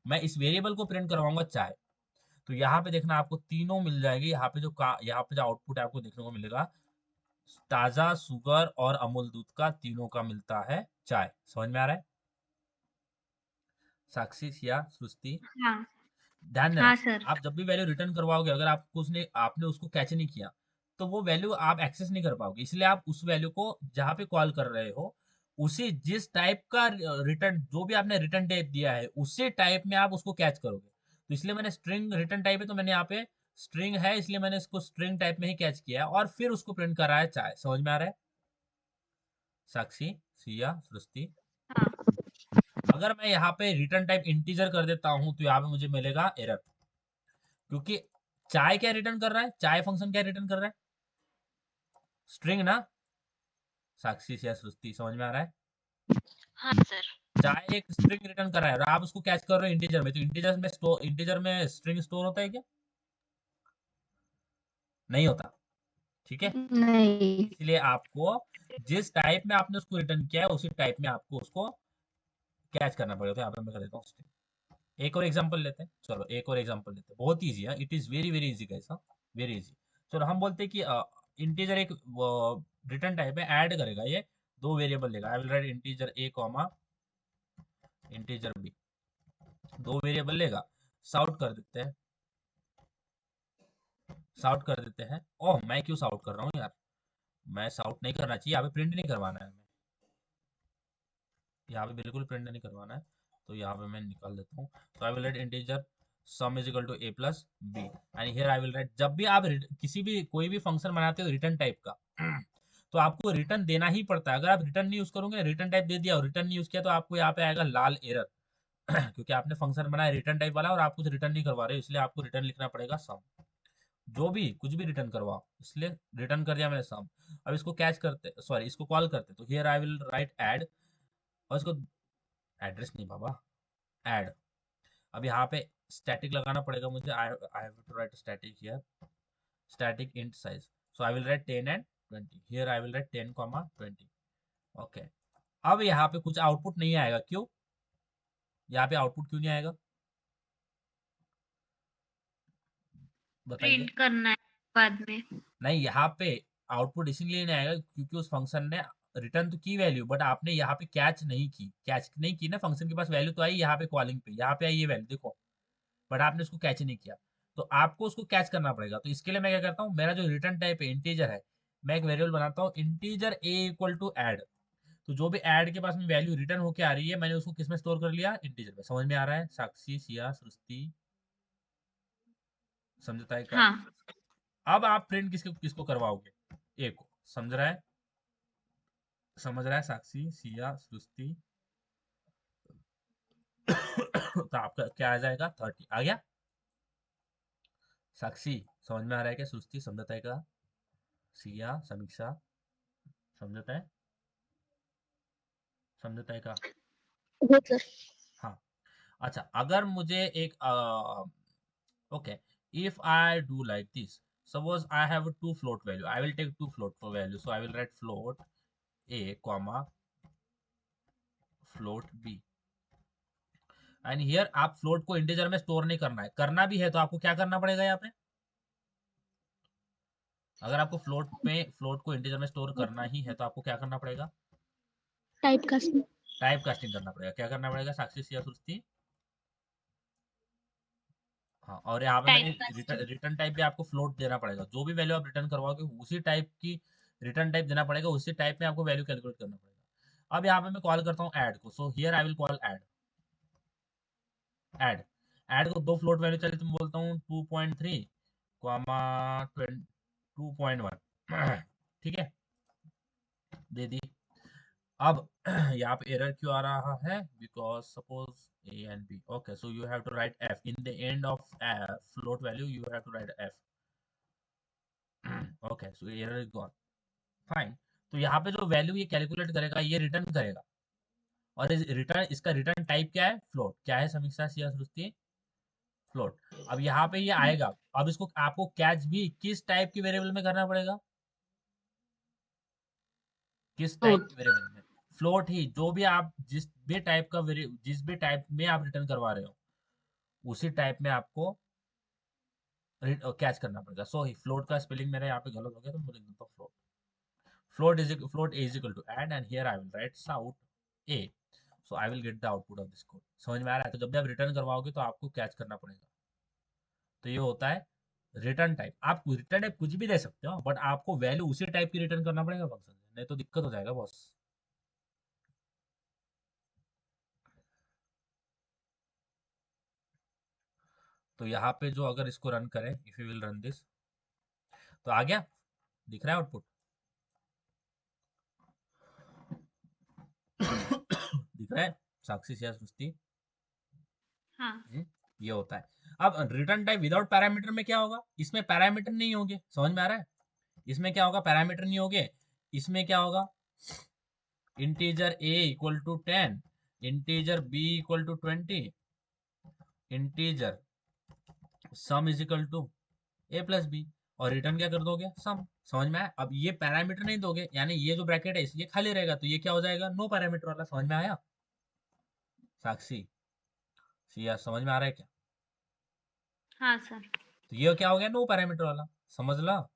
मैं इस वेरिएबल को प्रिंट करवाऊंगा चाय। तो यहाँ पे देखना आपको तीनों मिल जाएगी, यहाँ पे यहाँ पे जो आउटपुट है आपको देखने को मिलेगा, ताजा शुगर और अमूल दूध का, तीनों का मिलता है चाय। समझ में आ रहा है? साक्षी या सृष्टि, हाँ। ध्यान देना, हाँ सर। आप जब भी वैल्यू रिटर्न करवाओगे, अगर आपको उसने आपने उसको कैच नहीं किया तो वो वैल्यू आप एक्सेस नहीं कर पाओगे। इसलिए आप उस वैल्यू को जहां पे कॉल कर रहे हो, उसी जिस टाइप का रिटर्न, जो भी आपने रिटर्न टाइप दिया है उसी टाइप में आप उसको कैच करोगे। तो इसलिए मैंने स्ट्रिंग रिटर्न टाइप है, तो मैंने यहाँ पे स्ट्रिंग है इसलिए मैंने इसको स्ट्रिंग टाइप में ही कैच किया है, और फिर उसको प्रिंट करा है चाय। समझ में आ रहा है? साक्षी, सिया, सृष्टि। हाँ। अगर मैं यहाँ पे रिटर्न टाइप इंटीजर कर देता हूँ तो यहाँ पे मुझे मिलेगा एरर, क्योंकि चाय क्या रिटर्न कर रहा है, चाय फंक्शन क्या रिटर्न कर रहा है, स्ट्रिंग ना। साक्षी से सृष्टि, समझ में आ रहा है? हाँ सर। चाय एक स्ट्रिंग रिटर्न कर रहा है और आप उसको कैच कर रहे हो इंटीजर में, तो इंटीजर में स्ट्रिंग स्टोर होता है क्या? नहीं होता, ठीक है। नहीं। इसलिए आपको जिस टाइप में आपने उसको रिटर्न किया है उसी टाइप में आपको उसको कैच करना पड़ेगा। तो यहाँ पे मैं कर देता हूँ स्ट्रिंग। एक और एग्जांपल लेते हैं, चलो एक और एग्जांपल लेते हैं, बहुत इजी है, it is very very easy guys, very easy. चलो हम बोलते हैं कि इंटीजर एक रिटर्न टाइप है, ऐड करेगा, ये दो वेरिएबल लेगा। I will write integer a comma integer b, दो वेरिएबल लेगा। साउट कर देते हैं, साउट कर देते हैं। ओह मैं क्यों साउट कर रहा हूँ यार, मैं साउट नहीं करना चाहिए, यहाँ पे प्रिंट नहीं करवाना है हमें, यहाँ पे बिल्कुल प्रिंट नहीं करवाना है। तो यहाँ पे मैं निकाल देता हूँ। तो I will write integer sum is equal to a plus b, and here I will write, जब भी आप किसी भी कोई भी फंक्शन बनाते हो रिटर्न टाइप का तो आपको रिटर्न देना ही पड़ता है। अगर आप रिटर्न नहीं यूज करोगे, रिटर्न टाइप दे दिया और रिटर्न नहीं यूज किया, तो आपको यहाँ पे आएगा लाल एरर क्योंकि आपने फंक्शन बनाया रिटर्न टाइप वाला और आप कुछ रिटर्न नहीं करवा रहे हो, इसलिए आपको रिटर्न लिखना पड़ेगा सम। जो भी कुछ भी रिटर्न करवाओ, इसलिए रिटर्न कर दिया मैंने सम। अब इसको कैच करते, सॉरी इसको कॉल करते, तो here I will right add, और इसको एड्रेस नहीं बाबा, ऐड। अब यहाँ पे स्टैटिक लगाना पड़ेगा मुझे, I have to write static here, static int size. So I will write 10 and 20, here I will write 10 20। Okay, अब यहाँ पे कुछ आउटपुट नहीं आएगा, क्यों? यहाँ पे आउटपुट क्यों नहीं आएगा बताइए? प्रिंट करना है बाद में। नहीं, यहाँ पे आउटपुट इसीलिए नहीं आएगा क्योंकि उस फंक्शन ने रिटर्न तो की वैल्यू, बट आपने यहाँ पे कैच नहीं की, कैच नहीं की ना, फंक्शन के पास वैल्यू तो आई यहाँ पे कॉलिंग पे, यहाँ पे आई ये वैल्यू देखो, बट आपने उसको कैच नहीं किया। तो आपको उसको कैच करना पड़ेगा। तो इसके लिए मैं क्या करता हूँ, मेरा जो रिटर्न टाइप है इंटीजर है, मैं एक वेरिएबल बनाता हूँ integer a equal to add. तो जो भी ऐड के पास में वैल्यू रिटर्न होके आ रही है, मैंने उसको किस में स्टोर कर लिया, इंटीजर में। समझ में आ रहा है? साक्षी, सिया, सृष्टि, समझता है का? हाँ अब आप प्रिंट किसको किसको करवाओगे, ए को। समझ रहा है? समझ रहा है साक्षी, सिया, सृष्टि? तो आपका क्या आ जाएगा, 30 आ गया। साक्षी समझ में आ रहा है क्या? सृष्टि समझता है का? सिया, समीक्षा समझता है, समझता है का? हो सर। हाँ। अच्छा, अगर मुझे एक okay, if I do like this, suppose I have two float value, I will take two float for value, so I will write float a comma float b, and here आप float को integer में store नहीं करना है, करना भी है तो आपको क्या करना पड़ेगा यहाँ पे, अगर आपको float को integer में store करना ही है तो आपको क्या करना पड़ेगा, टाइप कास्टिंग। टाइप कास्टिंग करना पड़ेगा। क्या करना पड़ेगा साक्षी, सिया, सृष्टि? हाँ, और यहाँ पे मैंने टाइप रिटर्न टाइप भी आपको फ्लोट देना पड़ेगा। जो भी वैल्यू आप रिटर्न करवाओगे उसी टाइप की रिटर्न टाइप देना पड़ेगा, उसी टाइप में आपको वैल्यू कैलकुलेट करना पड़ेगा। अब यहाँ पे मैं कॉल करता हूँ ऐड को, सो here I will call add. Add add को दो फ्लोट वैल्यू चाहिए, तो मैं बोलता हूँ 2.3 कॉमा 2.1 ठीक है, दे दी। अब यहाँ पे एरर क्यों आ रहा है, because suppose a and b, okay, so you have to write f in the end of float value, you have to write f. Okay, so error is gone, fine. तो यहाँ पे जो वैल्यू ये calculate करेगा, ये return करेगा, और return, इसका रिटर्न टाइप क्या है, फ्लोट। क्या है समीक्षा, सिया, सृष्टि? फ्लोट। अब यहाँ पे ये आएगा, अब इसको आपको कैच भी किस टाइप की वेरिएबल में करना पड़ेगा, किस टाइप की वेरिएबल में, फ्लोट ही। जो भी आप जिस भी टाइप का जिस भी टाइप में आप रिटर्न करवा रहे हो, उसी टाइप में आपको कैच करना पड़ेगा। सो फ्लोट का स्पेलिंग मेरा यहाँ पे गलत हो गया, तो मैं लिख देता हूँ float. float a is equal to add, and here I will write shout a, so I will get the output of this code। समझ में आ रहा है? तो जब भी आप रिटर्न करवाओगे तो आपको कैच करना पड़ेगा। तो ये होता है रिटर्न टाइप। आप रिटर्न टाइप कुछ भी दे सकते हो, बट आपको वैल्यू उसी टाइप की रिटर्न करना पड़ेगा फंक्शन से, नहीं तो दिक्कत हो जाएगा बॉस। तो यहाँ पे जो अगर इसको रन करें, if you will run this, तो आ गया, दिख रहा है आउटपुट दिख रहा है साक्षी, सिया, सृष्टि? हाँ ये होता है। अब रिटर्न टाइप विदाउट पैरामीटर में क्या होगा, इसमें पैरामीटर नहीं होंगे। समझ में आ रहा है? इसमें क्या होगा, पैरामीटर नहीं होंगे। इसमें क्या होगा, integer a equal to 10, integer b equal to 20, integer sum is equal to a plus b, और रिटर्न क्या कर दोगे, सम। समझ में आया? अब ये पैरामीटर नहीं दोगे, यानी ये जो ब्रैकेट है ये खाली रहेगा, तो ये क्या हो जाएगा, नो पैरामीटर वाला। समझ में आया? साक्षी, सिया समझ में आ रहा है क्या? हाँ सर. तो ये क्या हो गया? नो पैरामीटर वाला, समझ ला,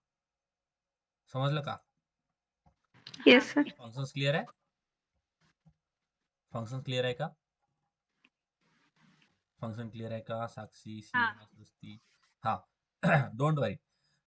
समझ लो का Yes, sir. फंक्शंस क्लियर है? फंक्शन क्लियर है का? फंक्शन क्लियर है का? साक्षी, हाँ. सिया, सृष्टि, हाँ. Don't worry,